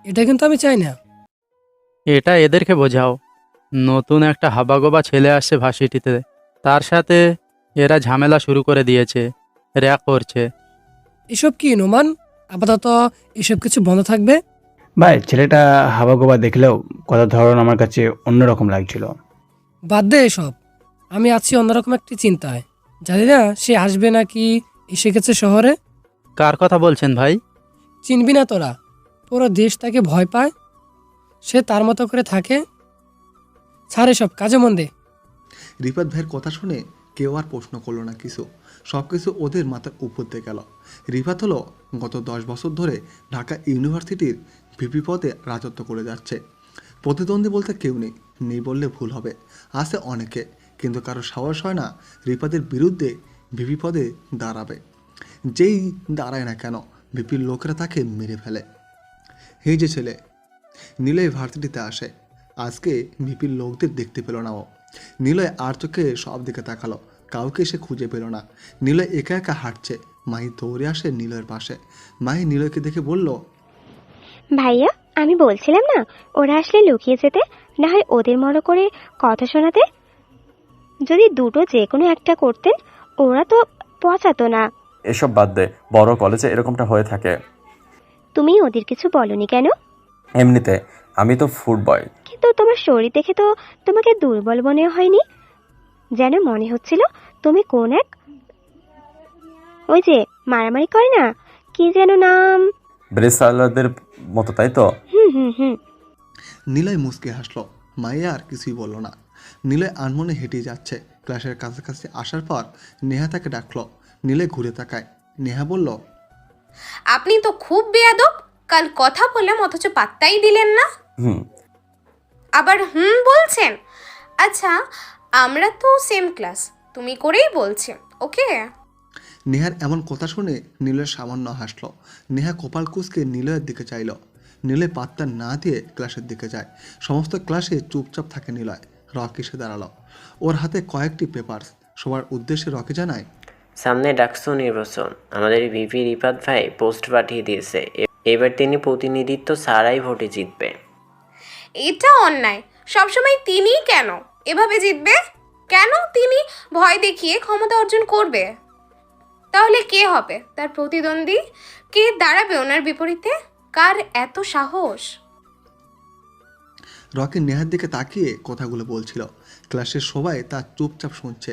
এটা কিন্তু আমি চাই না। এটা এদেরকে বোঝাও, নতুন একটা হাবাগোবা ছেলে আসছে ভার্সিটিতে, তার সাথে এরা ঝামেলা শুরু করে দিয়েছে, র্যাক করছে। এসব কি নোমান? আপাতত এসব কিছু বন্ধ থাকবে। ভাই, ছেলেটা হাবাগোবা দেখলেও কথা ধরন আমার কাছে অন্যরকম লাগছিল। বাদ দে এসব, আমি আছি অন্যরকম একটি চিন্তায়। জানি না সে আসবে নাকি এসে গেছে শহরে। কার কথা বলছেন ভাই? চিনবি না তোরা, পুরো দেশ তাকে ভয় পায়, সে তার মতো করে থাকে। ছাড়ে সব, কাজে মন দে। রিফাত ভাইয়ের কথা শুনে কেউ আর প্রশ্ন করলো না কিছু। সব কিছু ওদের মাথার উপর দিয়ে গেল। রিফাত হলো গত 10 বছর ধরে ঢাকা ইউনিভার্সিটির ভিপি পদে রাজত্ব করে যাচ্ছে। প্রতিদ্বন্দ্বী বলতে কেউ নেই বললে ভুল হবে। আছে অনেকে, কিন্তু কারো সাহস হয় না রিফাতের বিরুদ্ধে ভিপি পদে দাঁড়াবে। যেই দাঁড়ায় না কেন, ভিপির লোকেরা তাকে মেরে ফেলে। এই যে ছেলে, নীলয় ভার্সিটিতে আসে। আজকে ভিপির লোকদের দেখতে পেল না ও। নীলয় আর চোখে সব দিকে তাকালো, কাউকে সে খুঁজে পেল না। নীলয় একা একা হাঁটছে। মাহি দৌড়ে আসে নীলয়ের পাশে। মাহি নীলয়কে দেখে বলল, ভাইয়া, আমি বলছিলাম না ওরা আসলে লুকিয়ে যেতে, না হয় ওদের মতো করে কথা শোনাতে। যদি দুটো যে কোনো একটা করতেন, ওরা তো পচাতো না। এসব বাদ দে, বড় কলেজে এরকমটা হয়ে থাকে। তুমি ওদের কিছু বলনি কেন? এমনিতে আমি তো ফুড বয়। কিন্তু তোমার শরীর দেখে তো তোমাকে দুর্বল মনে হয়নি, যেন মনে হচ্ছিল তুমি কোন এক ওই যে মারামারি করে না, কি যেন নাম, ব্রেসালাদের মতো, তাই তো? হুম। নীলয় মুচকে হাসলো। মাইয়া আর কিছুই বলল না। নীলয় আনমনে হেঁটে যাচ্ছে। ক্লাসের কাছাকাছি আসার পর নেহা তাকে ডাকলো। নীলয় ঘুরে তাকায়। নেহা বলল, আপনি তো খুব বেয়াদব, কাল কথা বললাম অথচ পাত্তাই দিলেন না। আবার বলছেন? আচ্ছা, আমরা তো সেম ক্লাস, তুমি করেই বলছি, ওকে? নেহার এমন কথা শুনে নীলয় সামান্য হাসল। নেহা কপাল কুঁচকে নিলয়ের দিকে চাইল। নিলয় পাত্তা না দিয়ে ক্লাসের দিকে যায়। সমস্ত ক্লাসে চুপচাপ থাকে নিলয়। রকি এসে দাঁড়ালো। ওর হাতে কয়েকটি পেপার। সবার উদ্দেশ্যে রকি জানায়, সামনে ডাকসু নির্বাচন, আমাদের ভিপি রিফাত ভাই পোস্ট পাঠিয়ে দিয়েছে। এবার তিনি প্রতিনিধিত্ব ছাড়াই ভোটে জিতবে। এটা অন্যায়। সবসময় তিনি কেন এভাবে জিতবে? কেন তিনি ভয় দেখিয়ে ক্ষমতা অর্জন করবে? তাহলে কে হবে তার প্রতিদ্বন্দ্বী? কে দাঁড়াবে ওনার বিপরীতে? কার এত সাহস? রকি নেহার দিকে তাকিয়ে কথাগুলো বলছিল। ক্লাসের সবাই তার চুপচাপ শুনছে।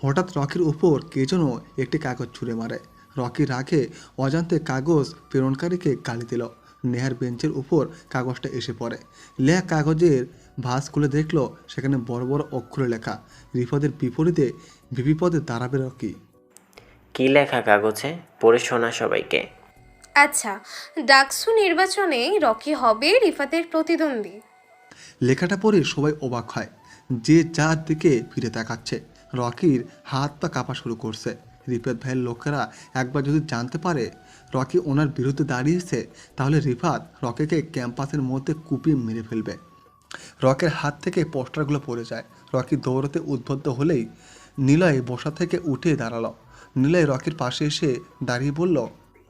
হঠাৎ রকির উপর কে যেন একটি কাগজ ছুঁড়ে মারে। রকি রাগে অজান্তে কাগজ প্রেরণকারীকে গালি দিল। নেহার বেঞ্চের উপর কাগজটা এসে পড়ে। লেখা কাগজের ভাঁজ খুলে দেখলো সেখানে বড় বড় অক্ষরে লেখা, রিফাতের বিপরীতে ভিপি পদে দাঁড়াবে রকি। কি লেখা কাগজে? পড়ে শোনা সবাইকে। আচ্ছা, ডাকসু নির্বাচনে রকি হবে রিফাতের প্রতিদ্বন্দ্বী। লেখাটা পড়ে সবাই অবাক হয়। যে যার দিকে ফিরে তাকাচ্ছে। রকির হাত পা কাঁপা শুরু করছে। রিফাত ভাইয়ের লোকেরা একবার যদি জানতে পারে রকি ওনার বিরুদ্ধে দাঁড়িয়েছে, তাহলে রিফাত রকিকে ক্যাম্পাসের মধ্যে কুপিয়ে মেরে ফেলবে। রকির হাত থেকে পোস্টারগুলো পড়ে যায়। রকি দৌড়তে উদ্বুদ্ধ হলেই নিলয় বসা থেকে উঠে দাঁড়ালো। নিলয় রকির পাশে এসে দাঁড়িয়ে বলল,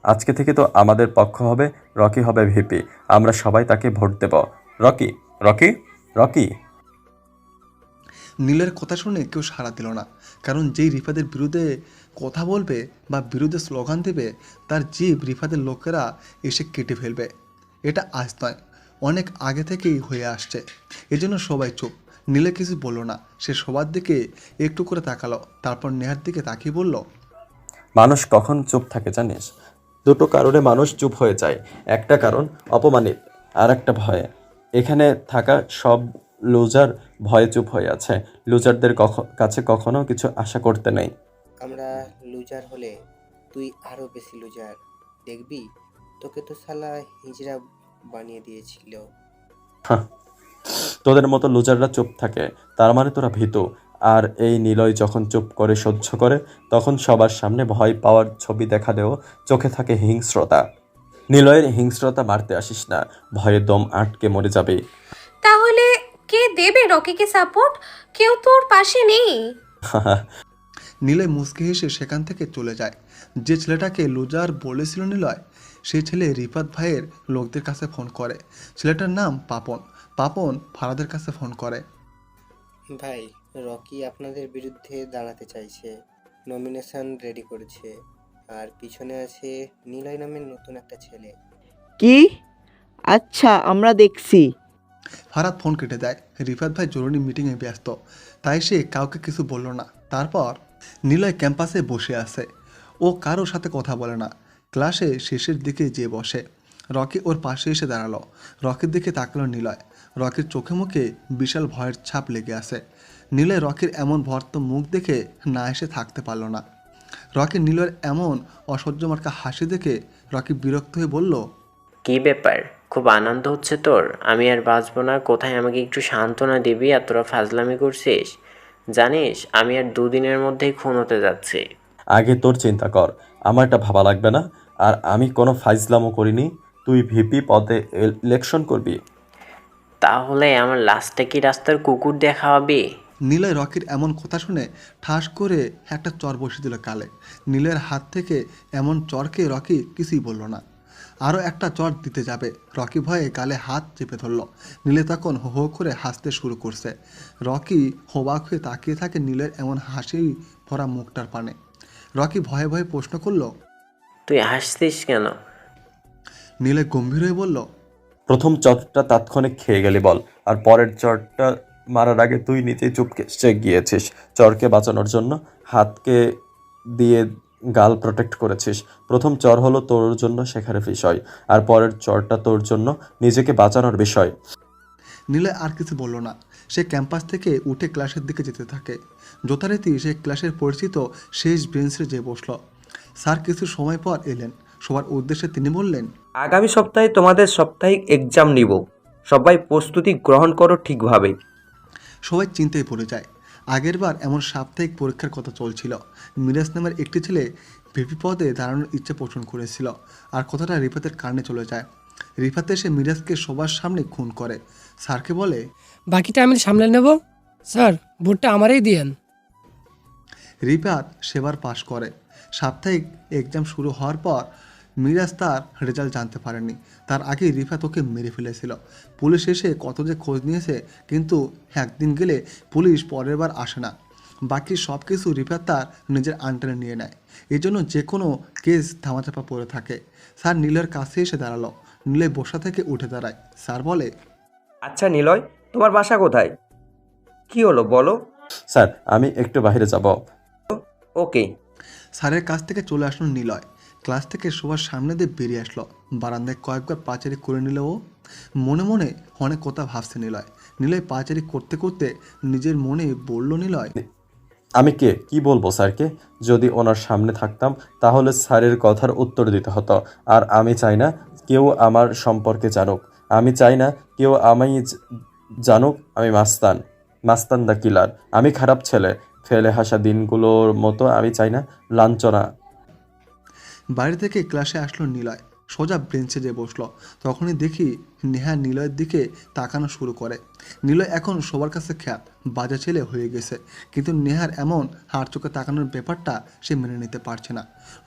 আজকে থেকে তো আমাদের পক্ষ হবে, রকি হবে ভিপি। আমরা সবাই তাকে ভোট দেব। Rocky, Rocky, Rocky. নীলের কথা শুনে কেউ সাড়া দিল না। কারণ যেই রিফাতের বিরুদ্ধে কথা বলবে বা বিরুদ্ধে স্লোগান দেবে, তার জিভ রিফাতের লোকেরা এসে কেটে ফেলবে। এটা আজ নয়, অনেক আগে থেকেই হয়ে আসছে। এজন্য সবাই চুপ। নীলে কিছু বলল না। সে সবার দিকে একটু করে তাকালো, তারপর নেহার দিকে তাকিয়ে বলল, মানুষ কখন চুপ থাকে জানিস? দুটো কারণে মানুষ চুপ হয়ে যায়। একটা কারণ অপমানিত, আর একটা ভয়ে। এখানে থাকা সব লুজার ভয়ে চুপ হয়ে আছে। লুজারদের কাছে কখনো কিছু আশা করতে নেই। আমরা লুজার হলে তুই আরো বেশি লুজার। দেখবি, তোকে তো শালা হিজড়া বানিয়ে দিয়েছিল। তোদের মতো লুজাররা চুপ থাকে, তার মানে তোরা ভীতু। আর এই নিলয় যখন চুপ করে সহ্য করে, তখন সবার সামনে ভয় পাওয়ার ছবি দেখালেও চোখে থাকে হিংস্রতা। নিলয়ের হিংস্রতা মারতে আসিস না, ভয়ে দম আটকে মরে যাবে। তাহলে কে দেবে রকিকে সাপোর্ট? কেউ তোর পাশে নেই। নিলয় মুচকি হেসে সেখান থেকে চলে যায়। যে ছেলেটাকে লুজার বলেছিল নিলয়, সেই ছেলে রিফাত ভাইয়ের লোকদের কাছে ফোন করে। ছেলেটার নাম পাপন। পাপন ফারাদের কাছে ফোন করে, ভাই, রকি আপনাদের বিরুদ্ধে দাঁড়াতে চাইছে, নমিনেশন রেডি করেছে, আর পিছনে আছে নিলয় নামের নতুন একটা ছেলে। কি? আচ্ছা, আমরা দেখছি। ফারাদ ফোন কেটে দেয়। রিফাত ভাই জরুরি মিটিংয়ে ব্যস্ত, তাই সে কাউকে কিছু বলল না। তারপর নিলয় ক্যাম্পাসে বসে আছে। ও কারোর সাথে কথা বলে না। ক্লাসে শেষের দিকে যেয়ে বসে। রকি ওর পাশে এসে দাঁড়ালো। রকির দিকে তাকালো নিলয়। রকির চোখে মুখে বিশাল ভয়ের ছাপ লেগে আছে। নিলয় রকির এমন ভর্ত মুখ দেখে না এসে থাকতে পারল না। রকি নিলয়ের এমন অসহ্য মার্কা হাসি দেখে রকি বিরক্ত হয়ে বলল, কি ব্যাপার? খুব আনন্দ হচ্ছে তোর? আমি আর বাঁচবো না। কোথায় আমাকে একটু সান্ত্বনা দিবি? আর তোরা ফাজলামি করছিস? জানিস আমি আর দুদিনের মধ্যেই খুন হতে যাচ্ছি। আগে তোর চিন্তা কর, আমারটা ভাবা লাগবে না। আর আমি কোনো ফাইজলামও করিনি। তুই ভিপি পদে ইলেকশন করবি। তাহলে আমার লাস্টে কি রাস্তার কুকুর দেখা হবে? নিলয় রকির এমন কথা শুনে ঠাস করে একটা চর বসিয়ে দিল কালে। নীলের হাত থেকে এমন চরকে রকি কিছুই বলল না। আরও একটা চর দিতে যাবে, রকি ভয়ে গালে হাত চেপে ধরল। নীলে তখন হো হো করে হাসতে শুরু করছে। রকি অবাক হয়ে তাকিয়ে থাকে নীলের এমন হাসি ভরা মুখটার পানে। রকি ভয়ে ভয়ে প্রশ্ন করল, তুই হাসছিস কেন? নীলে গম্ভীর হয়ে বলল, প্রথম চটটা তাৎক্ষণিক খেয়ে গেলি বল, আর পরের চটটা মারার আগে তুই নিজেই চুপকে গিয়েছিস। চরকে বাঁচানোর জন্য হাতকে দিয়ে গাল প্রোটেক্ট করেছিস। প্রথম চর হলো তোর জন্য শেখার বিষয়, আর পরের চরটা তোর জন্য নিজেকে বাঁচানোর বিষয়। নীলয় আর কিছু বলল না। সে ক্যাম্পাস থেকে উঠে ক্লাসের দিকে যেতে থাকে। যথারীতি সে ক্লাসের পরিচিত শেষ বেঞ্চে যেয়ে বসল। স্যার কিছু সময় পর এলেন। সবার উদ্দেশ্যে তিনি বললেন, আগামী সপ্তাহে তোমাদের সাপ্তাহিক এক্সাম নিব। সবাই প্রস্তুতি গ্রহণ করো ঠিকভাবে। সবাই চিন্তায় পড়ে যায়। আগেরবার এমন সাপ্তাহিক পরীক্ষার কথা চলছিল। মিরাজ নামের একটি ছেলে ভিপি পদে দাঁড়ানোর ইচ্ছে পোষণ করেছিল, আর কথাটা রিফাতের কানে চলে যায়। রিফাত এসে মিরাজকে সবার সামনে খুন করে। স্যারকে বলে, বাকিটা আমি সামলে নেব। স্যার, ভোটটা আমারই দিয়েন। রিফাত সেবার পাশ করে। সাপ্তাহিক এক্সাম শুরু হওয়ার পর মিরাজ তার রেজাল্ট জানতে পারেনি। তার আগেই রিফাত ওকে মেরে ফেলেছিল। পুলিশ এসে কত যে খোঁজ নিয়েছে, কিন্তু একদিন গেলে পুলিশ পরের বার আসে না। বাকি সব কিছু রিফাত তার নিজের আন্ডারে নিয়ে নেয়। এই জন্য যে কোনো কেস ধামাচাপা পড়ে থাকে। স্যার নীলের কাছে এসে দাঁড়ালো। নীলয় বসা থেকে উঠে দাঁড়ায়। স্যার বলে, আচ্ছা নিলয়, তোমার বাসা কোথায়? কি হলো বলো। স্যার, আমি একটু বাইরে যাব। ওকে। স্যারের কাছ থেকে চলে আসলো নিলয়। ক্লাস থেকে সবার সামনে দিয়ে বেরিয়ে আসলো। বারান্দায় কয়েকবার পাচারি করে নিল ও। মনে মনে অনেক কথা ভাবছে নিলয়। নিলয় পাচারি করতে করতে নিজের মনে বলল, নিলয়, আমি কি বলবো স্যারকে? যদি ওনার সামনে থাকতাম তাহলে স্যারের কথার উত্তর দিতে হতো। আর আমি চাই না কেউ আমার সম্পর্কে জানুক। আমি চাই না কেউ আমায় জানুক আমি মাস্তান দ্য কিলার। আমি খারাপ ছেলে। ফেলে হাসা দিনগুলোর মতো আমি চাই না লাঞ্ছনা। বাড়ি থেকে ক্লাসে আসলো নিলয়। সোজা বেঞ্চে যেয়ে বসলো। তখনই দেখি নেহা নিলয়ের দিকে তাকানো শুরু করে। নিলয় এখন সবার কাছে খ্যাত বাজে ছেলে হয়ে গেছে, কিন্তু নেহার এমন হাড় চোখে তাকানোর ব্যাপারটা সে মেনে নিতে পারছে না।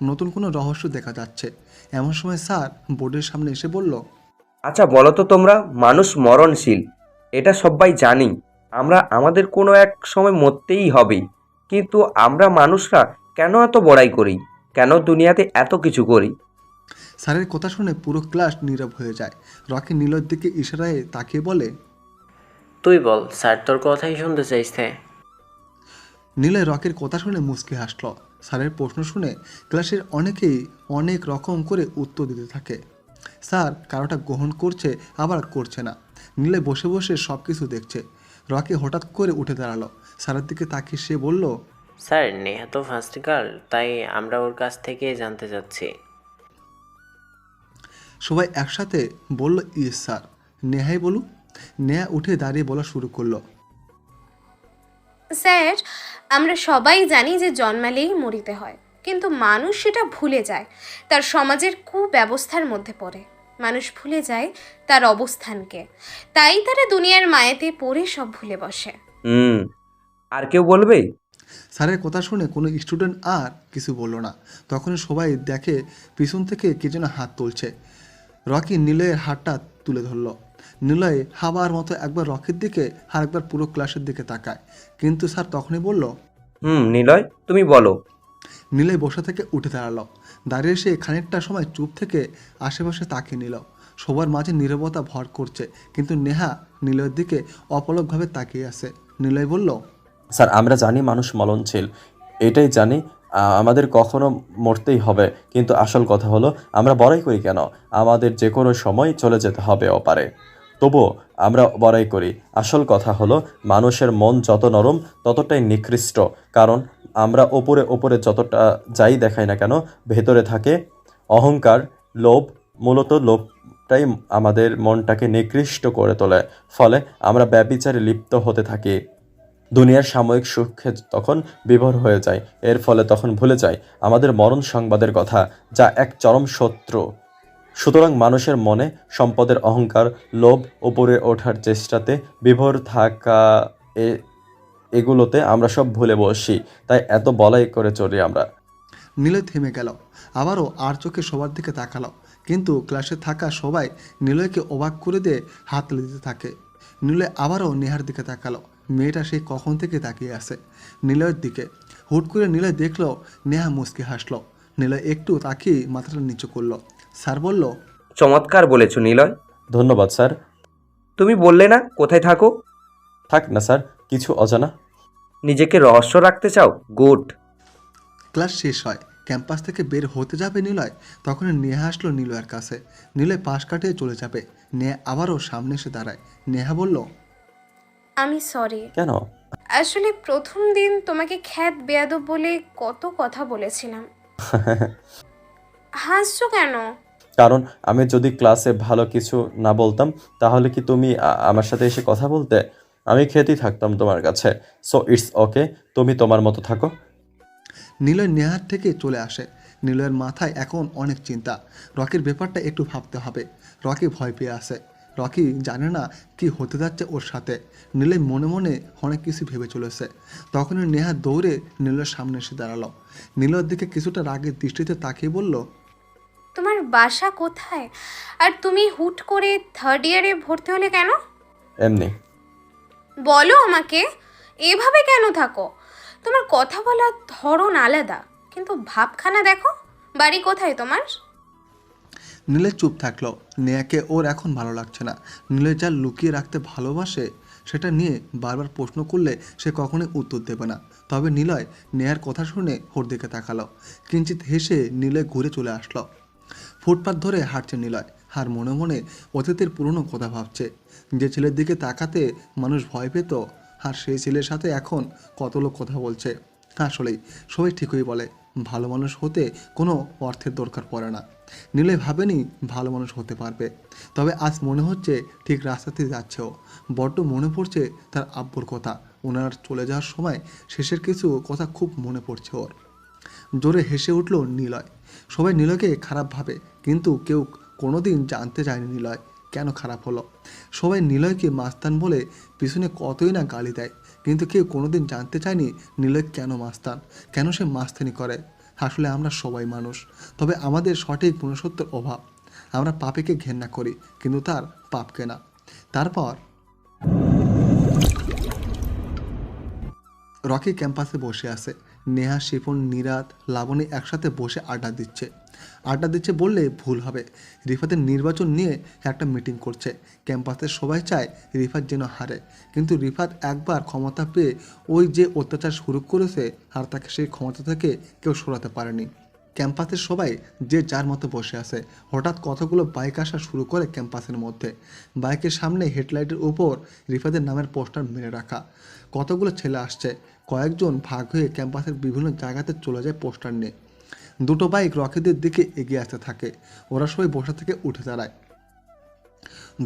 নতুন কোনো রহস্য দেখা যাচ্ছে। এমন সময় স্যার বোর্ডের সামনে এসে বলল, আচ্ছা বলো তো তোমরা, মানুষ মরণশীল, এটা সবাই জানি। আমরা আমাদের কোনো এক সময় মরতেই হবে, কিন্তু আমরা মানুষরা কেন এত বড়াই করি? কেন দুনিয়াতে এত কিছু করি? স্যারের কথা শুনে পুরো ক্লাস নীরব হয়ে যায়। রকি নিলয়ের দিকে ইশারায় তাকিয়ে বলে, তুই বল, স্যার তোর কথাই শুনতে চাইছে। নিলয় রকির কথা শুনে মুচকি হাসল। স্যারের প্রশ্ন শুনে ক্লাসের অনেকেই অনেক রকম করে উত্তর দিতে থাকে। স্যার কারোটা গ্রহণ করছে, আবার করছে না। নিলয় বসে বসে সব কিছু দেখছে। রকি হঠাৎ করে উঠে দাঁড়ালো। স্যারের দিকে তাকিয়ে সে বলল, স্যার, নেহা তো ফার্স্ট গার্ল, তাই আমরা ওর কাছ থেকে জানতে চাচ্ছি। সবাই একসাথে বলল, ইয়েস স্যার, নেহাই বলুক। নেহা উঠে দাঁড়িয়ে বলা শুরু করলো, স্যার, আমরা সবাই জানি যে জন্মালেই মরিতে হয়, কিন্তু মানুষ সেটা ভুলে যায়। তার সমাজের কুব্যবস্থার মধ্যে পড়ে মানুষ ভুলে যায় তার অবস্থানকে, তাই তারা দুনিয়ার মায়াতে পড়ে সব ভুলে বসে। আর কেউ বলবে? স্যারের কথা শুনে কোনো স্টুডেন্ট আর কিছু বলল না। তখন সবাই দেখে পিছন থেকে কে যেন হাত তুলছে। রকি নিলয়ের হাতটা তুলে ধরল। নিলয় হাবার মতো একবার রকির দিকে আর একবার পুরো ক্লাসের দিকে তাকায়, কিন্তু স্যার তখনই বলল, নিলয় তুমি বলো। নিলয় বসা থেকে উঠে দাঁড়ালো। দাঁড়িয়ে সে খানিকটা সময় চুপ থেকে আশেপাশে তাকিয়ে নিল। সবার মাঝে নীরবতা ভর করছে, কিন্তু নেহা নিলয়ের দিকে অপলকভাবে তাকিয়ে আছে। নিলয় বলল, স্যার, আমরা জানি মানুষ মরণশীল, এটাই জানি আমাদের কখনো মরতেই হবে, কিন্তু আসল কথা হলো আমরা বড়াই করি কেন? আমাদের যে কোনো সময় চলে যেতে হবে ওপারে, তবুও আমরা বড়াই করি। আসল কথা হলো মানুষের মন যত নরম ততটাই নিকৃষ্ট, কারণ আমরা ওপরে ওপরে যতটা যাই দেখাই না কেন, ভেতরে থাকে অহংকার, লোভ। মূলত লোভটাই আমাদের মনটাকে নিকৃষ্ট করে তোলে, ফলে আমরা ব্যভিচারে লিপ্ত হতে থাকি। দুনিয়ার সাময়িক সুখে তখন বিভোর হয়ে যায়, এর ফলে তখন ভুলে যায় আমাদের মরণ সংবাদের কথা, যা এক চরম শত্রু। সুতরাং মানুষের মনে সম্পদের অহংকার, লোভ, উপরে ওঠার চেষ্টাতে বিভোর থাকা, এগুলোতে আমরা সব ভুলে বসি, তাই এত বলাই করে চলি আমরা। নিলয় থেমে গেল। আবারও আর চোখে সবার দিকে তাকালো, কিন্তু ক্লাসে থাকা সবাই নিলয়কে অবাক করে দিয়ে হাত দিতে থাকে। নিলয় আবারও নেহার দিকে তাকালো। মেয়েটা সেই কখন থেকে তাকিয়ে আছে নিলয়ের দিকে। হুট করে নিলয় দেখলো নেহা মুচকি হাসলো। নিলয় একটু তাকিয়ে মাথাটা নিচু করলো। স্যার বলল, চমৎকার বলেছো নিলয়। ধন্যবাদ স্যার। তুমি বললে না কোথায় থাকো? থাক না স্যার, কিছু অজানা। নিজেকে রহস্য রাখতে চাও? গুড। ক্লাস শেষ হয়, ক্যাম্পাস থেকে বের হতে যাবে নিলয়, তখন নেহা আসলো নিলয়ের কাছে। নিলয় পাশ কাটিয়ে চলে যাবে। নেহা আবারও সামনে এসে দাঁড়ায়। নেহা বলল, আমি সরি। কেন? আসলে প্রথম দিন তোমাকে খ্যাত বেয়াদব বলে কত কথা বলেছিলাম। হাসছো কেন? কারণ আমি যদি ক্লাসে ভালো কিছু না বলতাম তাহলে কি তুমি আমার সাথে এসে কথা বলতে? আমি খেতেই থাকতাম তোমার কাছে। সো ইটস ওকে, তুমি তোমার মতো থাকো। নিলয় নেহার থেকে চলে আসে। নিলয়ের মাথায় এখন অনেক চিন্তা। রকির ব্যাপারটা একটু ভাবতে হবে। রকি ভয় পেয়ে আসে। রকি জানে না কি হতে যাচ্ছে ওর সাথে। নিলয় মনে মনে অনেক কিছু ভেবে চলেছে। তখনই নেহা দৌড়ে নিলয়ের সামনে এসে দাঁড়ালো। নিলয়ের দিকে কিছুটা রাগের দৃষ্টিতে তাকিয়ে বলল, তোমার বাসা কোথায়? আর তুমি হুট করে 3rd ইয়ারে ভর্তি হলে কেন? এমনি। বলো আমাকে, এভাবে কেন থাকো? তোমার কথা বলার ধরন আলাদা, কিন্তু ভাবখানা দেখো। বাড়ি কোথায় তোমার? নিলয় চুপ থাকলো। নেহাকে ওর এখন ভালো লাগছে না। নিলয় যা লুকিয়ে রাখতে ভালোবাসে সেটা নিয়ে বারবার প্রশ্ন করলে সে কখনোই উত্তর দেবে না। তবে নিলয় নেহার কথা শুনে ওর দিকে তাকালো। কিঞ্চিত হেসে নিলয় ঘুরে চলে আসলো। ফুটপাত ধরে হাঁটছে নিলয়, আর মনে মনে অতীতের পুরনো কথা ভাবছে। যে ছেলের দিকে তাকাতে মানুষ ভয় পেত, আর সেই ছেলের সাথে এখন কত লোক কথা বলছে। আসলেই সবাই ঠিকই বলে, ভালো মানুষ হতে কোনো অর্থের দরকার পড়ে না। নিলয় ভাবেনি ভালো মানুষ হতে পারবে। তবে আজ মনে হচ্ছে ঠিক রাস্তাতে যাচ্ছেও। বড্ড মনে পড়ছে তার আব্বুর কথা। ওনার চলে যাওয়ার সময় শেষের কিছু কথা খুব মনে পড়ছে ওর। জোরে হেসে উঠল নিলয়। সবাই নিলয়কে খারাপ ভাবে, কিন্তু কেউ কোনোদিন জানতে চায়নি নিলয় কেন খারাপ হলো। সবাই নিলয়কে মাস্তান বলে পিছনে কতই না গালি দেয়, কিন্তু কেউ কোনোদিন জানতে চায়নি নিলয় কেন মাস্তান, কেন সে মাস্তানি করে। আসলে আমরা সবাই মানুষ, তবে আমাদের সঠিক মনুষ্যত্বের অভাব। আমরা পাপীকে ঘেন্না করি, কিন্তু তার পাপকে না। তারপর রকি ক্যাম্পাসে বসে আছে। নেহা, শিফন, নিরাত, লাবণী একসাথে বসে আড্ডা দিচ্ছে বললে ভুল হবে। রিফাতের নির্বাচন নিয়ে একটা মিটিং করছে। ক্যাম্পাসের সবাই চায় রিফাত যেন হারে, কিন্তু রিফাত একবার ক্ষমতা পেয়ে ওই যে অত্যাচার শুরু করেছে, আর তাকে সেই ক্ষমতা থেকে কেউ সরাতে পারেনি। ক্যাম্পাসের সবাই যে যার মতো বসে আছে। হঠাৎ কতগুলো বাইক আসা শুরু করে ক্যাম্পাসের মধ্যে। বাইকের সামনে হেডলাইটের উপর রিফাতের নামের পোস্টার মেরে রাখা। কতগুলো ছেলে আসছে। কয়েকজন ভাগ হয়ে ক্যাম্পাসের বিভিন্ন জায়গাতে চলে যায় পোস্টার নিয়ে। দুটো বাইক রকিদের দিকে এগিয়ে আসতে থাকে। ওরা সবাই বসা থেকে উঠে দাঁড়ায়।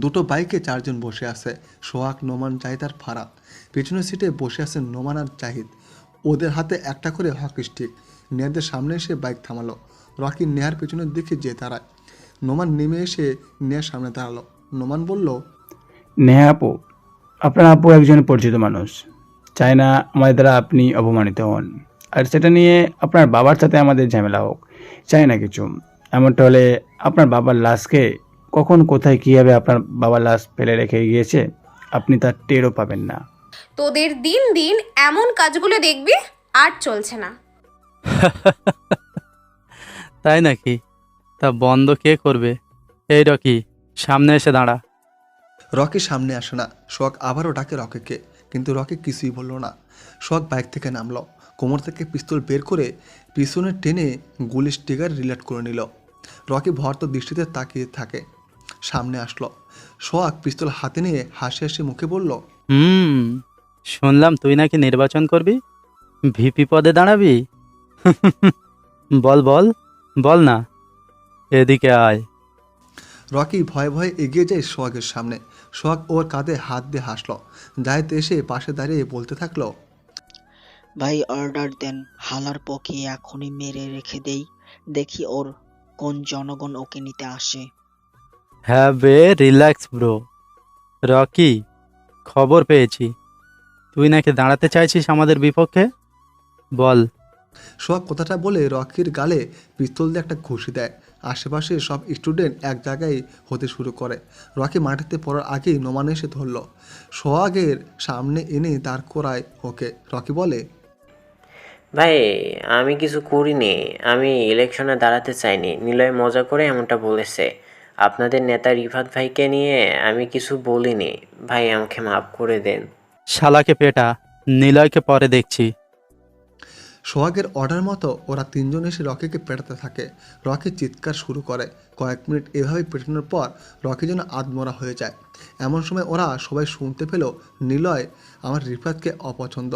দুটো বাইকে 4 জন বসে আছে, সোহাগ, নোমান, জাহিদ আর ফারাদ। পেছনের সিটে বসে আছেন নোমান আর জাহিদ। ওদের হাতে একটা করে হকি স্টিক। নেহাদের সামনে এসে বাইক থামালো। রকি নেহার পেছনের দিকে যেয়ে দাঁড়ায়। নোমান নেমে এসে নেহার সামনে দাঁড়ালো। নোমান বলল, নেহা আপু, আপনার আপু একজন পরিচিত মানুষ, চাই না আমাদের দ্বারা আপনি অপমানিত হন, আর সেটা নিয়ে আপনার বাবার সাথে আমাদের ঝামেলা হোক, চাই না কিছু। এমনটা হলে আপনার বাবার লাশকে কখন কোথায় কীভাবে আপনার বাবার লাশ ফেলে রেখে গিয়েছে আপনি তার টেরও পাবেন না। তোদের দিন দিন এমন কাজগুলো দেখবি আর চলছে না। তাই নাকি? তা বন্ধ কে করবে? এই রকি, সামনে এসে দাঁড়া। রকি সামনে আসে না। সোহাগ আবারও ডাকে রকিকে, কিন্তু রকি কিছুই বলল না। সোহাগ বাইক থেকে নামলো। কোমর থেকে পিস্তল বের করে পিছনে টেনে গুলি স্টিকার রিলেট করে নিল। রকি ভর্ত দৃষ্টিতে তাকিয়ে থাকে। সামনে আসলো। সোহাগ পিস্তল হাতে নিয়ে হাসি হাসি মুখে বলল, শুনলাম তুই নাকি নির্বাচন করবি, ভিপি পদে দাঁড়াবি। বল বল বল না, এদিকে আয়। রকি ভয়ে ভয়ে এগিয়ে যায় সোহাগের সামনে। সোহাগ ওর কাঁধে হাত দিয়ে হাসলো। জাহিদ এসে পাশে দাঁড়িয়ে বলতে থাকলো, ভাই অর্ডার দেন, হালার পক্ষে এখনই মেরে রেখে দেই, দেখি ওর কোন জনগণ ওকে নিতে আসে। হ্যাঁ বে, রিল্যাক্স ব্রো। রকি, খবর পেয়েছি তুই নাকি দাঁড়াতে চাইছিস আমাদের বিপক্ষে, বল। সোহাগ কথাটা বলে রকির গালে পিস্তল দিয়ে একটা ঘুষি দেয়। আশেপাশে সব স্টুডেন্ট এক জায়গায় হতে শুরু করে। রকি মাটিতে পড়ার আগেই নোমান এসে ধরল। সোহাগের সামনে এনে দাঁড় করায় ওকে। রকি বলে, ভাই আমি কিছু করিনি, আমি ইলেকশনে দাঁড়াতে চাইনি। নিলয় মজা করে এমনটা বলেছে। আপনাদের নেতা রিফাত ভাইকে নিয়ে আমি কিছু বলিনি। ভাই আমাকে মাফ করে দেন। শালাকে পেটা, নিলয়কে পরে দেখছি। সোহাগের অর্ডার মতো ওরা 3 জন এসে রকিকে পেটাতে থাকে। রকি চিৎকার শুরু করে। কয়েক মিনিট এভাবে পেটানোর পর রকি যেন আধমরা হয়ে যায়। এমন সময় ওরা সবাই শুনতে পেল, নিলয় আমার রিফাতকে অপছন্দ।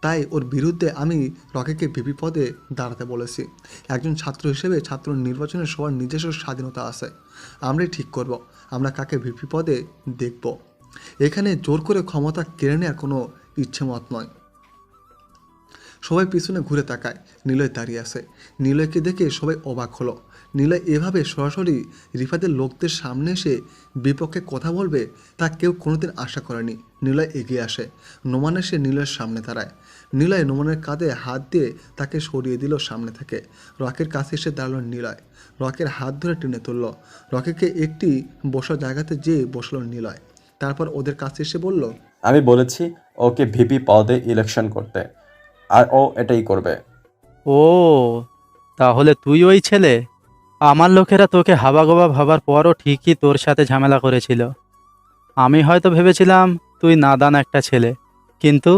তাই ওর বিরুদ্ধে আমি রকিকে ভিপি পদে দাঁড়াতে বলেছি। একজন ছাত্র হিসেবে ছাত্র নির্বাচনে সবার নিজস্ব স্বাধীনতা আছে। আমরাই ঠিক করব আমরা কাকে ভিপি পদে দেখব। এখানে জোর করে ক্ষমতা কেড়ে নেওয়ার কোনো ইচ্ছে মত নয়। সবাই পিছনে ঘুরে তাকায়। নিলয় দাঁড়িয়ে আছে। নিলয়কে দেখে সবাই অবাক হলো। নিলয় এভাবে সরাসরি রিফাতের লোকদের সামনে এসে বিপক্ষে কথা বলবে তা কেউ কোনোদিন আশা করেনি। নিলয় এগিয়ে আসে। নোমান এসে নিলয়ের সামনে দাঁড়ায়। নিলয় নোমানের কাঁধে হাত দিয়ে তাকে সরিয়ে দিল সামনে থেকে। রকের কাছে এসে দাঁড়ালো নিলয়। রকের হাত ধরে টেনে তুলল। রকিকে একটি বসার জায়গাতে যেয়ে বসলো নিলয়। তারপর ওদের কাছে এসে বলল, আমি বলেছি ওকে ভিপি পদে ইলেকশন করতে, আর ও এটাই করবে। ও তাহলে তুই ওই ছেলে? আমার লোকেরা তোকে হাবাগোবা ভাবার পরও ঠিকই তোর সাথে ঝামেলা করেছিল। আমি হয়তো ভেবেছিলাম তুই নাদান একটা ছেলে, কিন্তু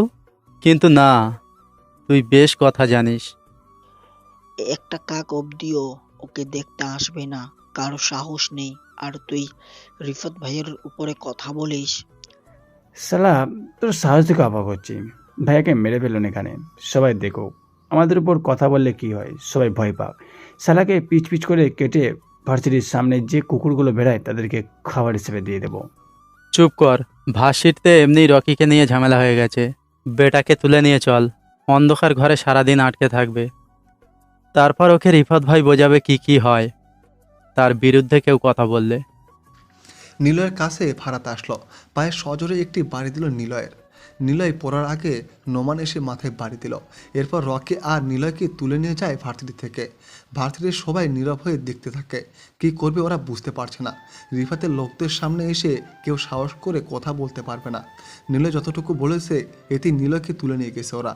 কিন্তু না, তুই বেশ কথা জানিস। একটা কাক অবধিও ওকে দেখতে আসবে না, কারো সাহস নেই, আর তুই রিফাত ভাইয়ের উপরে কথা বলিস। সালা, তোর সাহস থেকে অবাক হচ্ছি। ভাইয়াকে মেরে ফেলুন এখানে, সবাই দেখো। আমাদের উপর কথা বললে কি হয়, সবাই ভয় পাক। সালাকে পিচ পিচ করে কেটে ভার্সিটির সামনে যে কুকুরগুলো বেড়ায় তাদেরকে খাবার হিসেবে দিয়ে দেবো। চুপ কর, ভার্সিটিতে এমনি রকিকে নিয়ে ঝামেলা হয়ে গেছে। বেটাকে তুলে নিয়ে চল, অন্ধকার ঘরে সারাদিন আটকে থাকবে। তারপর ওকে রিফাত ভাই বোঝাবে কি কি হয় তার বিরুদ্ধে কেউ কথা বললে। নিলয়ের কাছে ফারাত আসলো। পায়ে সজোরে একটি বাড়ি দিল নিলয়ের। নিলয় পড়ার আগে নোমান এসে মাথায় বাড়ি দিল। এরপর রকি আর নিলয়কে তুলে নিয়ে যায় ভার্সিটি থেকে। ভার্সিটির সবাই নীরব হয়ে দেখতে থাকে। কী করবে ওরা বুঝতে পারছে না। রিফাতের লোকদের সামনে এসে কেউ সাহস করে কথা বলতে পারবে না। নিলয় যতটুকু বলেছে এতেই নিলয়কে তুলে নিয়ে গেছে ওরা।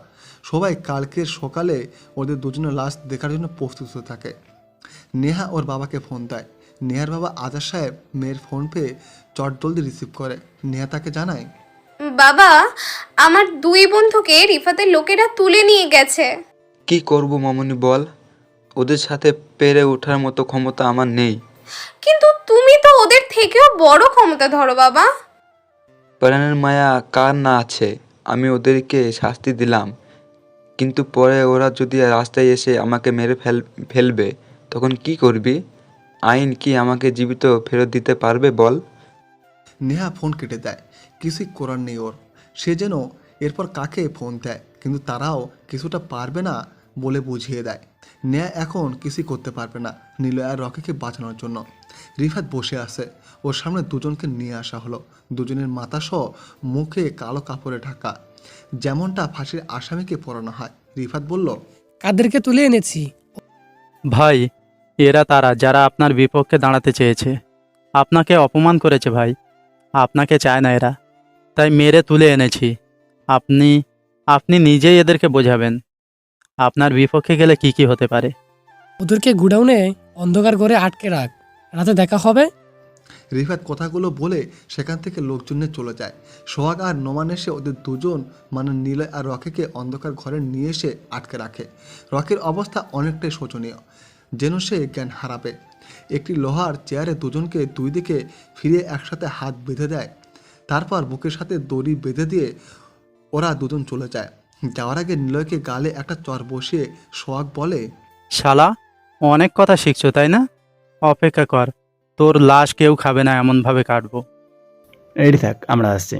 সবাই কালকের সকালে ওদের দুজনের লাশ দেখার জন্য প্রস্তুত হতে থাকে। নেহা ওর বাবাকে ফোন দেয়। নেহার বাবা আজাদ সাহেব মেয়ের ফোন পেয়ে চটজলদি রিসিভ করে। নেহা তাকে জানায়, বাবা, আমার দুই বন্ধুকে রিফাতের লোকেরা তুলে নিয়ে গেছে। কি করব মামুনি বল, ওদের সাথে পেরে ওঠার মতো ক্ষমতা আমার নেই। কিন্তু তুমি তো ওদের থেকেও বড় ক্ষমতা ধরো বাবা। প্রাণের মায়া কার না আছে। আমি ওদেরকে শাস্তি দিলাম, কিন্তু পরে ওরা যদি রাস্তায় এসে আমাকে মেরে ফেলবে তখন কি করবি? আইন কি আমাকে জীবিত ফেরত দিতে পারবে বল? নেহা ফোন কেটে দেয়। কিছুই করার নেই ওর। সে যেন এরপর কাকে ফোন দেয়, কিন্তু তারাও কিছুটা পারবে না বলে বুঝিয়ে দেয়। নেহা এখন কিছুই করতে পারবে না নিলয় আর রকিকে বাঁচানোর জন্য। রিফাত বসে আছে। ওর সামনে দুজনকে নিয়ে আসা হলো। দুজনের মাথা সহ মুখে কালো কাপড়ে ঢাকা, যেমনটা ফাঁসির আসামিকে পরানো হয়। রিফাত বলল, কাদেরকে তুলে এনেছি? ভাই, এরা তারা যারা আপনার বিপক্ষে দাঁড়াতে চেয়েছে। আপনাকে অপমান করেছে ভাই, আপনাকে চায় না এরা, তাই মেরে তুলে এনেছি। আপনি আপনি নিজেই এদেরকে বোঝাবেন আপনার বিপক্ষে গেলে কি কি হতে পারে। ওদেরকে গুডাউনে অন্ধকার করে আটকে রাখ, রাতে দেখা হবে। রিফাত কথাগুলো বলে সেখান থেকে লোকজন নিয়ে চলে যায়। সোহাগ আর নোমান এসে ওদের দুজন মানে নিলয় আর রকিকে অন্ধকার ঘরে নিয়ে এসে আটকে রাখে। রকির অবস্থা অনেকটাই শোচনীয়, যেন সে জ্ঞান হারাবে। একটি লোহার চেয়ারে দুজনকে দুই দিকে ফিরে একসাথে হাত বেঁধে দেয়। তারপর বুকের সাথে দড়ি বেঁধে দিয়ে ওরা দুজন চলে যায়। যাওয়ার আগে নিলয়কে গালে একটা চর বসিয়ে সোহাগ বলে, শালা, অনেক কথা শিখছো তাই না? অপেক্ষা কর, তোর লাশ কেউ খাবে না এমনভাবে কাটবো। রেডি থাক, আমরা আসছি।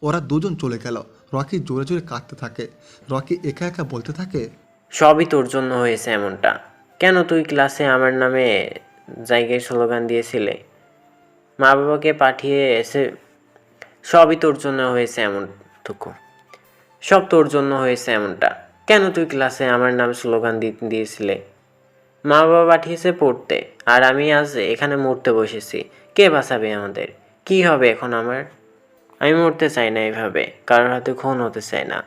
ওরা দুজন চলে গেল। রকি জোরে জোরে কাঁদতে থাকে। রকি একা একা বলতে থাকে, সবই তোর জন্য হয়েছে এমনটা। কেন তুই ক্লাসে আমার নামে জায়গায় স্লোগান দিয়েছিলে? মা বাবাকে পাঠিয়ে এসে সবই তোর জন্য হয়েছে এমনটুকু, সব তোর জন্য হয়েছে এমনটা। কেন তুই ক্লাসে আমার নামে স্লোগান দিয়েছিলে? মা বাবা পাঠিয়েছে পড়তে, আর আমি আজ এখানে মরতে বসেছি। কে বাঁচাবে আমাদের? কি হবে এখন আমার? আমি মরতে চাই না এভাবে, কারোর হাতে খুন হতে চাই না।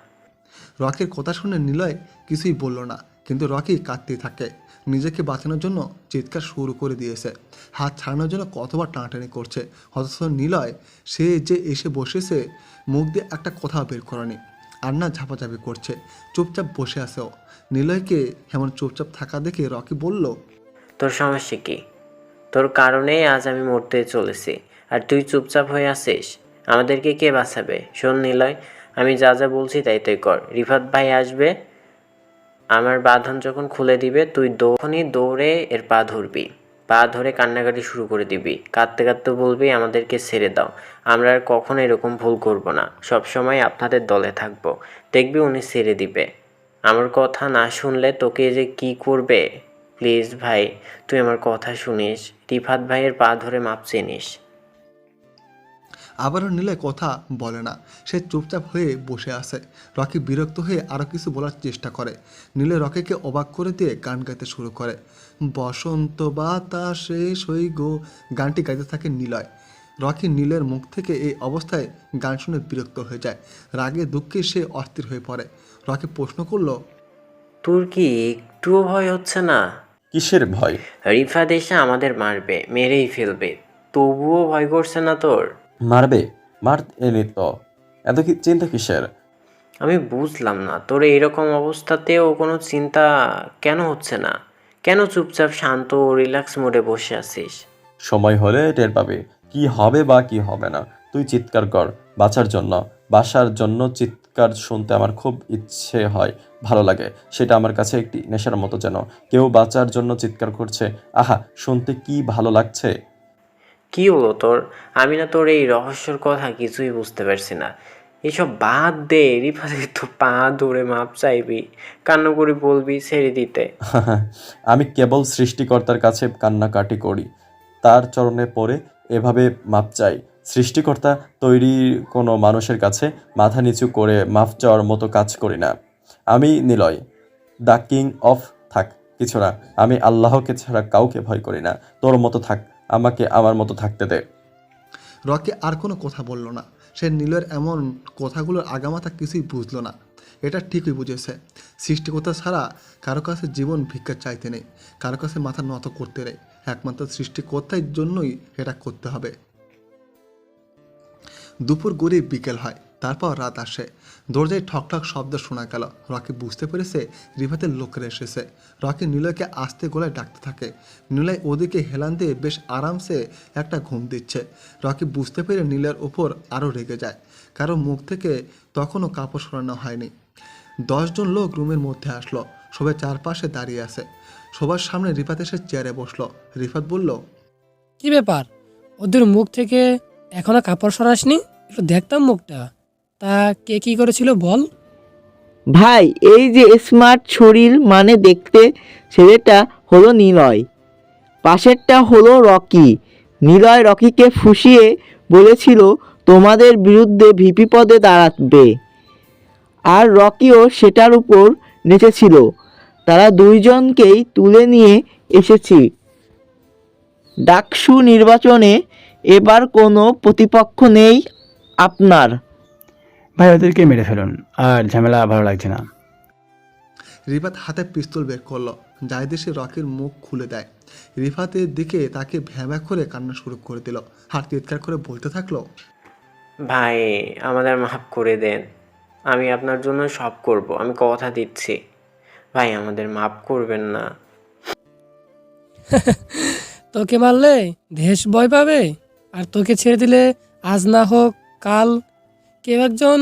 রকির কথা শুনে নিলয় কিছুই বলল না, কিন্তু রকি কাঁদতেই থাকে। নিজেকে বাঁচানোর জন্য চিৎকার শুরু করে দিয়েছে। হাত ছাড়ানোর জন্য কতবার টানাটানি করছে। অথচ নিলয়, সে যে এসে বসেছে, মুখ দিয়ে একটা কথা বের করেনি, আর না ঝাপাঝাপি করছে। চুপচাপ বসে আছে ও। নিলয়কে এমন চুপচাপ থাকা দেখে রকি বলল, তোর সমস্যা কি? তোর কারণেই আজ আমি মরতে চলেছি, আর তুই চুপচাপ হয়ে আছিস। আমাদেরকে কে বাঁচাবে? শোন নিলয়, আমি যা যা বলছি তাই তাই কর। রিফাত ভাই আসবে, আমার বাঁধন যখন খুলে দিবে তুই তখনই দৌড়ে এর পা ধরবি, পা ধরে কান্নাকাটি শুরু করে দিবি, কাঁদতে কাঁদতে বলবি আমাদেরকে ছেড়ে দাও, আমরা আর কখনো এরকম ভুল করব না, সবসময় আপনাদের দলে থাকবো। দেখবি উনি ছেড়ে দিবে। আমার কথা না শুনলে তোকে যে কি করবে। প্লিজ ভাই, তুই আমার কথা শুনিস, রিফাত ভাইয়ের পা ধরে মাপ চেয়ে নিস। আবারও নিলয় কথা বলে না, সে চুপচাপ হয়ে বসে আছে। রকি বিরক্ত হয়ে আরও কিছু বলার চেষ্টা করে। নিলয় রকিকে অবাক করে দিয়ে গান গাইতে শুরু করে। বসন্ত বাতাসে সই গো গানটি গাইতে থাকে নিলয়। রকি নীলের মুখ থেকে এই অবস্থায় গান শুনে বিরক্ত হয়ে যায়। রাগে দুঃখে সে অস্থির হয়ে পড়ে। রকি প্রশ্ন করল, তোর কি একটুও ভয় হচ্ছে না? কিসের ভয়? রিফাত এসে আমাদের মারবে, মেরেই ফেলবে, তবুও ভয় করছে না তোর? মারবে? মার এনে তো, এত কি চিন্তা কিসের? আমি বুঝলাম না তোর এইরকম অবস্থাতেও কোনো চিন্তা কেন হচ্ছে না, কেন চুপচাপ শান্ত রিল্যাক্স মোডে বসে আছিস? সময় হলে টের পাবে কি হবে বা কি হবে না। তুই চিৎকার কর বাঁচার জন্য, বাসার জন্য চিৎকার শুনতে আমার খুব ইচ্ছে হয়, ভালো লাগে। সেটা আমার কাছে একটি নেশার মতো, যেন কেউ বাঁচার জন্য চিৎকার করছে। আহা, শুনতে কি ভালো লাগছে। কি হলো তোর? আমি না তোর এই রহস্যর কথা কিছুই বুঝতে পারছি না। এসব বাদ দে, রিফাতের তো পা ধরে মাপ চাইবি, কান্না করে বলবি ছেড়ে দিতে। আমি কেবল সৃষ্টিকর্তার কাছে কান্নাকাটি করি, তার চরণে পড়ে এভাবে মাপ চাই। সৃষ্টিকর্তা তৈরি কোনো মানুষের কাছে মাথা নিচু করে মাফ চাওয়ার মতো কাজ করি না। আমি নিলয়, দ্য কিং অফ। থাক, কিছু না, আমি আল্লাহকে ছাড়া কাউকে ভয় করি না। তোর মতো থাক, আমাকে আমার মতো থাকতে দে। রকি আর কোনো কথা বলল না। সে নীলের এমন কথাগুলোর আগামাথা কিছুই বুঝলো না। এটা ঠিকই বুঝেছে, সৃষ্টিকর্তা ছাড়া কারো কাছে জীবন ভিক্ষা চাইতে নেই, কারো কাছে মাথা নত করতে নেই। একমাত্র সৃষ্টিকর্তার জন্যই এটা করতে হবে। দুপুর গড়িয়ে বিকেল হয়, তারপর রাত আসে। দরজায় ঠকঠক শব্দ শোনা গেল। রকি বুঝতে পেরেছে রিফাতের লোকেরা এসেছে। রকি নিলয়কে আস্তে গলায় ডাকতে থাকে। নিলয় ওদিকে হেলান দিয়ে বেশ আরামসে একটা ঘুম দিচ্ছে। রকি বুঝতে পেরে নীলের ওপর আরও রেগে যায়, কারো মুখ থেকে তখনও কাপড় সরানো হয়নি। 10 জন লোক রুমের মধ্যে আসলো, সবাই চারপাশে দাঁড়িয়ে আছে। সবার সামনে রিফাত এসে চেয়ারে বসলো। রিফাত বলল, কি ব্যাপার, ওদের মুখ থেকে এখনো কাপড় সরাসনি? একটু দেখতাম মুখটা। তা কে কি করেছিল বল। ভাই, এই যে স্মার্ট শরীর মানে দেখতে ছেলেটা হলো নিলয়, পাশেরটা হলো রকি। নিলয় রকিকে ফুঁসিয়ে বলেছিল তোমাদের বিরুদ্ধে ভিপি পদে দাঁড়াবে, আর রকিও সেটার উপর নেচেছিল। তারা দুইজনকেই তুলে নিয়ে এসেছি ডাকসু নির্বাচনে। এবার কোনো প্রতিপক্ষ নেই আপনার। ভাই ওদেরকে মেরে ফেলুন, আর ঝামেলা ভালো লাগছে না। রিফাত হাতে পিস্তল বের করলো। জাহিদ এসে রকির মুখ খুলে দেয়। রিফাতের দিকে তাকে ভ্যাবা করে কান্না শুরু করে দিল, আর চিৎকার করে বলতে থাকলো, ভাই আমাদের মাফ করে দেন, আমি আপনার জন্য সব করব, আমি কথা দিচ্ছি। ভাই আমাদের মাফ করবেন না। তোকে মারলে দেশ ভয় পাবে, আর তোকে ছেড়ে দিলে আজ না হোক কাল কেউ একজন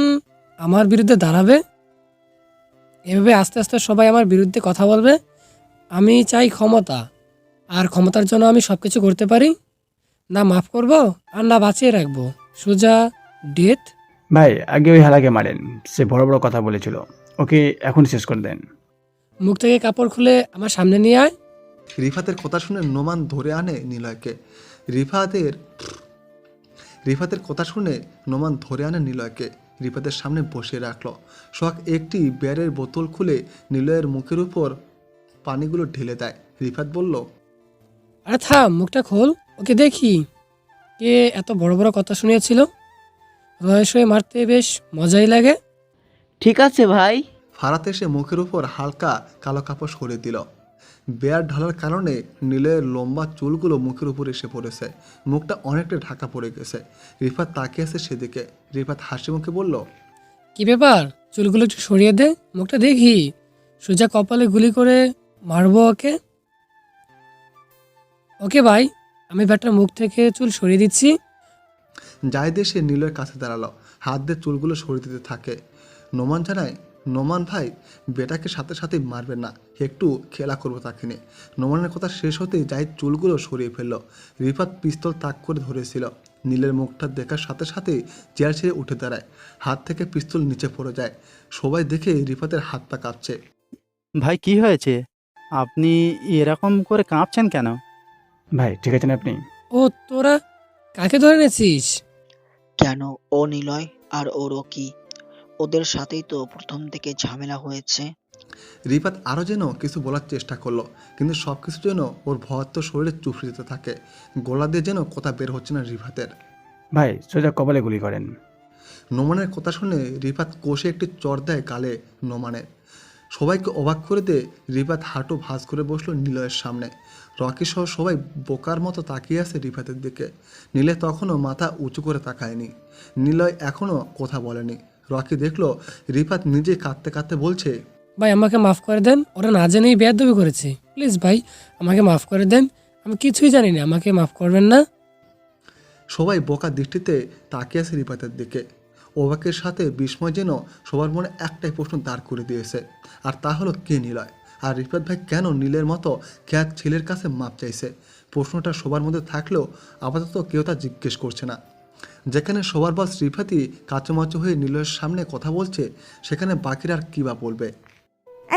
আমার বিরুদ্ধে দাঁড়াবে। এভাবে আস্তে আস্তে সবাই আমার বিরুদ্ধে কথা বলবে। আমি চাই ক্ষমতা, আর ক্ষমতার জন্য আমি সব কিছু করতে পারি। না মাফ করব আর না বাঁচিয়ে রাখবো, সোজা ডেথ। ভাই আগে ওই হালাকে মারেন, সে বড় বড় কথা বলেছিল, ওকে এখন শেষ করে দেন। মুখ থেকে কাপড় খুলে আমার সামনে নিয়ে আয়। রিফাতের কথা শুনে নোমান ধরে আনে নিলয়কে। রিফাতের কথা শুনে নোমান ধরে আনে নিলয়কে, রিফাতের সামনে বসিয়ে রাখলো। সোহাগ একটি বিয়ারের বোতল খুলে নিলয়ের মুখের উপর পানিগুলো ঢেলে দেয়। রিফাত বলল, আরে থাম, মুখটা খোল, ওকে দেখি কে এত বড় বড় কথা শুনিয়েছিল। রয়েস হয়ে মারতে বেশ মজাই লাগে। ঠিক আছে ভাই। ফারাত এসে মুখের উপর হালকা কালো কাপড় সরিয়ে দিল। বেয়ার ঢালার কারণে নীলের লম্বা চুলগুলো মুখের উপর এসে পড়েছে, মুখটা অনেকটা ঢাকা পড়ে গেছে। রিফাত তাকিয়ে আছে সেদিকে। রিফাত হাসি মুখে বলল, কি ব্যাপার, চুলগুলো একটু সরিয়ে দে, মুখটা দেখি। সোজা কপালে গুলি করে মারবো ওকে। ওকে ভাই, আমি ব্যাটার মুখ থেকে চুল সরিয়ে দিচ্ছি। জাহিদ এসে নীলয়ের কাছে দাঁড়ালো, হাত দিয়ে চুলগুলো সরিয়ে দিতে থাকে। নোমান জানায়, নোমান ভাই, বেটাকে সাথে সাথেই মারবেন না, একটু খেলা করবো তাকে নিয়ে। নোমানের কথা শেষ হতেই জাহিদ চুলগুলো সরিয়ে ফেললো। রিফাত পিস্তল তাক করে ধরেছিল। নীলের মুখটা দেখার সাথে সাথেই চেয়ার ছেড়ে উঠে দাঁড়ায়, হাত থেকে পিস্তল নিচে পড়ে যায়। সবাই দেখে রিফাতের হাত পা কাঁপছে। ভাই কি হয়েছে? আপনি এরকম করে কাঁপছেন কেন? ভাই ঠিক আছেন আপনি? ও তোরা কাকে ধরে এনেছিস? কেন, ও নিলয় আর ও রকি, ওদের সাথেই তো প্রথম থেকে ঝামেলা হয়েছে। রিফাত আরও যেন কিছু বলার চেষ্টা করলো, কিন্তু সব কিছু যেন ওর ভয়াত্ম শরীরে চুপড়ে যেতে থাকে। গলা দিয়ে যেন কথা বের হচ্ছে না রিফাতের। ভাই সোজা কপালে গুলি করেন। নোমানের কথা শুনে রিফাত কষে একটি চড় দেয় গালে নোমানের। সবাইকে অবাক করে দিয়ে রিফাত হাঁটু ভাঁজ করে বসলো নিলয়ের সামনে। রকি সহ সবাই বোকার মতো তাকিয়ে আছে রিফাতের দিকে। নীলে তখনও মাথা উঁচু করে তাকায়নি। নিলয় এখনও কথা বলেনি। রকি দেখলো রিফাত নিজে কাঁদতে কাঁদতে বলছে, ভাই আমাকে মাফ করে দেন, ওরা না জেনেই বেয়াদবি করেছে, প্লিজ ভাই আমাকে মাফ করে দেন, আমি কিছুই জানি না, আমাকে মাফ করবেন না? সবাই বোকা দৃষ্টিতে তাকিয়ে আছে রিফাতের দিকে। অবাকের সাথে বিস্ময় যেন সবার মনে একটাই প্রশ্ন দাঁড় করে দিয়েছে, আর তা হলো কে নিলয়, আর রিফাত ভাই কেন নীলের মতো খ্যাত ছেলের কাছে মাপ চাইছে। প্রশ্নটা সবার মধ্যে থাকলেও আপাতত কেউ তা জিজ্ঞেস করছে না। যেখানে সবার বস রিফাতই কাচুমাচু হয়ে নীলের সামনে কথা বলছে, সেখানে বাকিরা আর কী বা বলবে।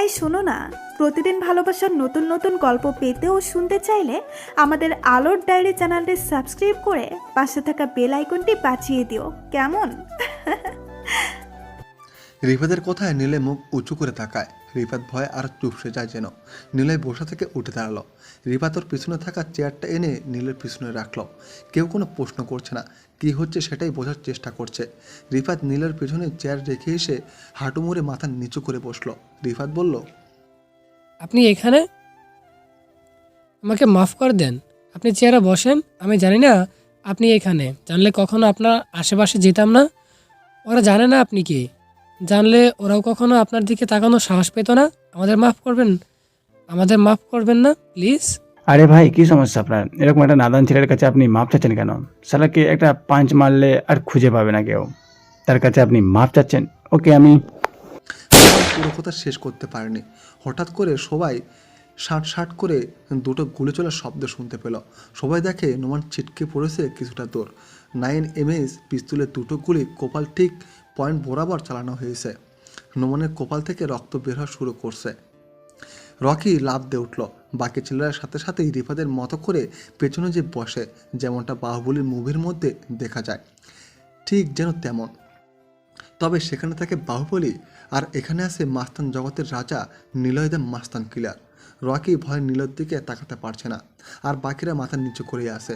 এই শোনো না, প্রতিদিন ভালোবাসার নতুন নতুন গল্প পেতে ও শুনতে চাইলে আমাদের আলোর ডায়েরি চ্যানেলটি সাবস্ক্রাইব করে পাশে থাকা বেল আইকনটি বাজিয়ে দিও, কেমন? রিফাতের কথায় নীলে মুখ উঁচু করে তাকায়। রিফাত ভয়ে আর চুপসে যায় যেন। নীলয় বসা থেকে উঠে দাঁড়ালো। রিফাত ওর পিছনে থাকা চেয়ারটা এনে নীলের পিছনে রাখলো। কেউ কোনো প্রশ্ন করছে না, কী হচ্ছে সেটাই বোঝার চেষ্টা করছে। রিফাত নীলের পিছনে চেয়ার রেখে এসে হাঁটু মুড়ে মাথা নিচু করে বসলো। রিফাত বলল, আপনি এখানে? আমাকে মাফ করে দেন, আপনি চেয়ারে বসেন। আমি জানি না আপনি এখানে, জানলে কখনো আপনার আশেপাশে যেতাম না। ওরা জানে না আপনি কি, জানলে ওরাও কখনো আপনার দিকে তাকানোর সাহস পেত না। আমাদের মাফ করবেন না প্লিজ? আরে ভাই কি সমস্যা আপনার? এরকম একটা নাদান ছেলের কাছে আপনি মাপ চাচ্ছেন কেন? শালাকে একটা পাঁচ মারলে আর খুঁজে পাবে না কেউ, তার কাছে আপনি মাপ চাচ্ছেন? ওকে আমি পুরো কথা শেষ করতে পারেনি। হঠাৎ করে সবাই শাট করে দুটো গুলি চলার শব্দ শুনতে পেল। সবাই দেখে নোমান ছিটকে পড়েছে কিছুটা দূর। 9mm পিস্তলের দুটো গুলি কপাল ঠিক পয়েন্ট বরাবর চালানো হয়েছে। নোমানের কপাল থেকে রক্ত বের হওয়া শুরু করছে। রকি লাফ দিয়ে উঠল। বাকি ছেলেরা সাথে সাথেই রিফাতের মতো করে পেছনে যে বসে, যেমনটা বাহুবলীর মুভির মধ্যে দেখা যায়, ঠিক যেন তেমন। তবে সেখানে থাকে বাহুবলী, আর এখানে আছে মাস্তান জগতের রাজা Niloy the Mustan killer. Rocky ভয় নীলয়ের দিকে তাকাতে পারছে না, আর বাকিরা মাথা নিচু করে আসে।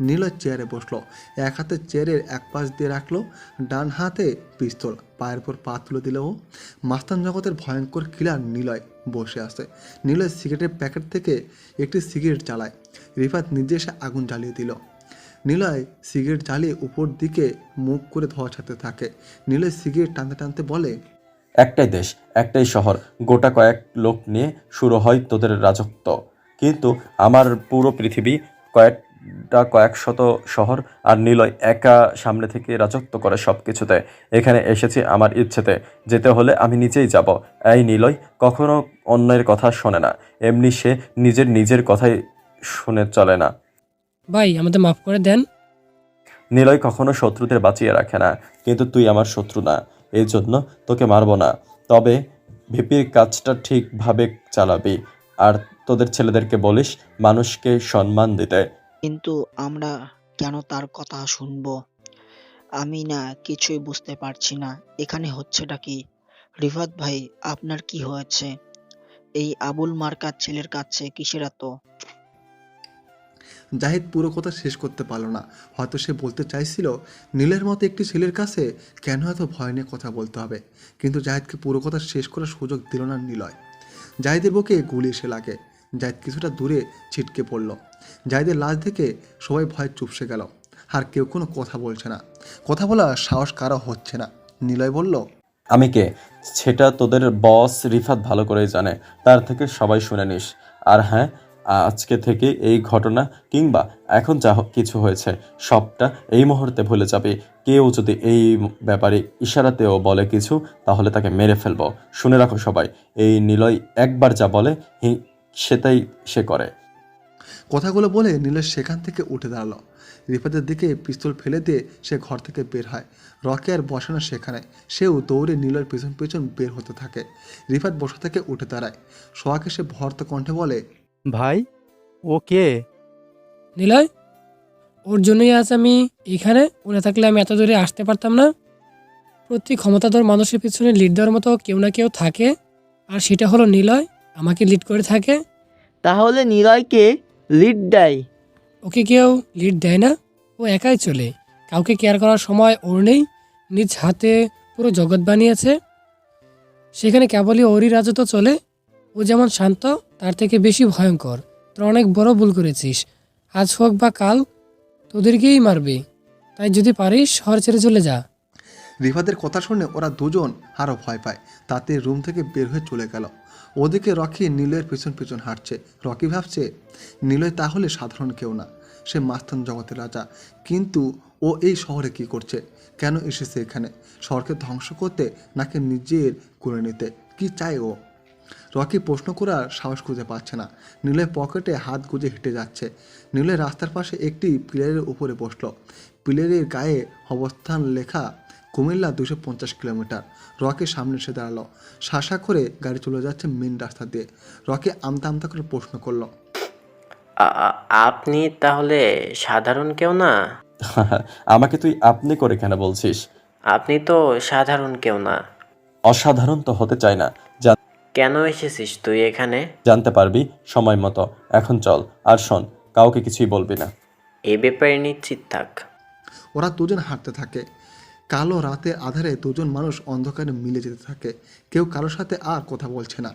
নীলয় চেয়ারে বসলো, এক হাতে চেয়ারের এক পাশ দিয়ে রাখলো, ডান হাতে পিস্তল, পায়ের পর পা তুলে দিল ও। মাস্তান জগতের ভয়ঙ্কর কিলার নিলয় বসে আছে। নিলয় সিগারেটের প্যাকেট থেকে একটি সিগারেট জ্বালায়। রিফাত নিজে এসে আগুন জ্বালিয়ে দিল। নিলয় সিগারেট জ্বালিয়ে উপর দিকে মুখ করে ধোঁয়া ছাড়তে থাকে। নিলয় সিগারেট টানতে টানতে বলে, একটাই দেশ, একটাই শহর, গোটা কয়েক লোক নিয়ে শুরু হয় তোদের রাজত্ব, কিন্তু আমার পুরো পৃথিবী কয়েক শত শহর, আর নিলয় একা সামনে থেকে রাজত্ব করে সব কিছুতে। এখানে এসেছি আমার ইচ্ছেতে, যেতে হলে আমি নিজেই যাব। এই নিলয় কখনো অন্যের কথা শোনে না, এমনি সে নিজের কথাই শুনে চলে না। ভাই আমাদের মাফ করে দেন। নিলয় কখনো শত্রুদের বাঁচিয়ে রাখে না, কিন্তু তুই আমার শত্রু না, এই জন্য তোকে মারবো না। তবে ভিপির কাজটা ঠিকভাবে চালাবি, আর তোদের ছেলেদেরকে বলিস মানুষকে সম্মান দিতে। কিন্তু আমরা কেন তার কথা শুনবো? আমি না কিছুই বুঝতে পারছি না, এখানে হচ্ছেটা কি? রিফাত ভাই, আপনার কি হয়েছে? এই আবুল মার্কার ছেলের কাছে কিসের এত? জাহিদ পুরো কথা শেষ করতে পারল না। হয়তো সে বলতে চাইছিল নীলের মতো একটি ছেলের কাছে কেন এত ভয় নিয়ে কথা বলতে হবে, কিন্তু জাহিদকে পুরো কথা শেষ করার সুযোগ দিল না নিলয়। জাহিদের বুকে গুলি এসে লাগে। জাহিদ কিছুটা দূরে ছিটকে পড়ল। জাহিদের লাশ দেখে সবাই ভয় চুপসে গেল, আর কেউ কোনো কথা বলছে না। কথা বলার সাহস কারো হচ্ছে না। নিলয় বলল, আমি কে সেটা তোদের বস রিফাত ভালো করেই জানে, তার থেকে সবাই শুনে নিস। আর হ্যাঁ, আজকে থেকে এই ঘটনা কিংবা এখন যা কিছু হয়েছে সবটা এই মুহূর্তে ভুলে যাবে। কেউ যদি এই ব্যাপারে ইশারাতেও বলে কিছু, তাহলে তাকে মেরে ফেলবো। শুনে রাখো সবাই, এই নিলয় একবার যা বলে সেটাই সে করে। কথাগুলো বলে নিলয় সেখান থেকে উঠে দাঁড়ালো। রিফাতের দিকে পিস্তল ফেলে দিয়ে সে ঘর থেকে বের হয়। রকি আর বসানো সেখানে, সেও দৌড়ে নিলয়ের পেছন পেছন বের হতে থাকে। রিফাত বসা থেকে উঠে দাঁড়ায়। সোহাকে সে ভর্ত কণ্ঠে বলে, ভাই, ও কে? নিলয়, ওর জন্যই আজ আমি এখানে। ওরা থাকলে আমি এত দূরে আসতে পারতাম না। প্রতি ক্ষমতাধর মানুষের পিছনে লিড দেওয়ার মতো কেউ না কেউ থাকে, আর সেটা হলো নিলয়, আমাকে লিড করে থাকে। তাহলে নিলয়কে লিড দেয়? ওকে কেউ লিড দেয় না, ও একাই চলে। কাউকে কেয়ার করার সময় ওর নেই। নিজ হাতে পুরো জগৎ বানিয়েছে, সেখানে কেবলই ওরই রাজত্ব চলে। ও যেমন শান্ত, তার থেকে বেশি ভয়ঙ্কর। তোর অনেক বড় ভুল করেছিস। আজ হোক বা কাল তোদেরকেই মারবে। তাই যদি পারিস শহর ছেড়ে চলে যা। রিফাতের কথা শুনে ওরা দুজন আরও ভয় পায়। তাতে রুম থেকে বের হয়ে চলে গেল। ওদিকে রকি নিলয়ের পেছন পেছন হাঁটছে। রকি ভাবছে নিলয় তাহলে সাধারণ কেউ না, সে মাস্তান জগতের রাজা। কিন্তু ও এই শহরে কি করছে? কেন এসেছে এখানে? শহরকে ধ্বংস করতে নাকি নিজের করে নিতে? কি চায় ও? রকি প্রশ্ন করার সাহস খুঁজে পাচ্ছে না। নিলয় পকেটে হাত গুজে হেঁটে যাচ্ছে। নিলয় রাস্তার পাশে একটি পিলারের উপরে বসলো। পিলারের গায়ে অবস্থান লেখা কুমিল্লা 250 কিলোমিটার। রকি সামনে এসে দাঁড়ালো। শাসা করে গাড়ি চলে যাচ্ছে মেন রাস্তা দিয়ে। রকি আমতা আমতা করে প্রশ্ন করলো, আপনি তাহলে সাধারণ কেউ না? আমাকে তুই আপনি করে কেন বলছিস? আপনি তো সাধারণ কেউ না। অসাধারণ তো হতে চাই না। কেন এসেছিস তুই এখানে? জানতে পারবি সময় মতো। এখন চল, আর শোন, কাউকে কিছুই বলবি না। এই ব্যাপারে নিশ্চিত থাক। ওরা দুজন হাঁটতে থাকে। কালো রাতে আধারে দুজন মানুষ অন্ধকারে মিলে যেতে থাকে। কেউ কারোর সাথে আর কথা বলছে না।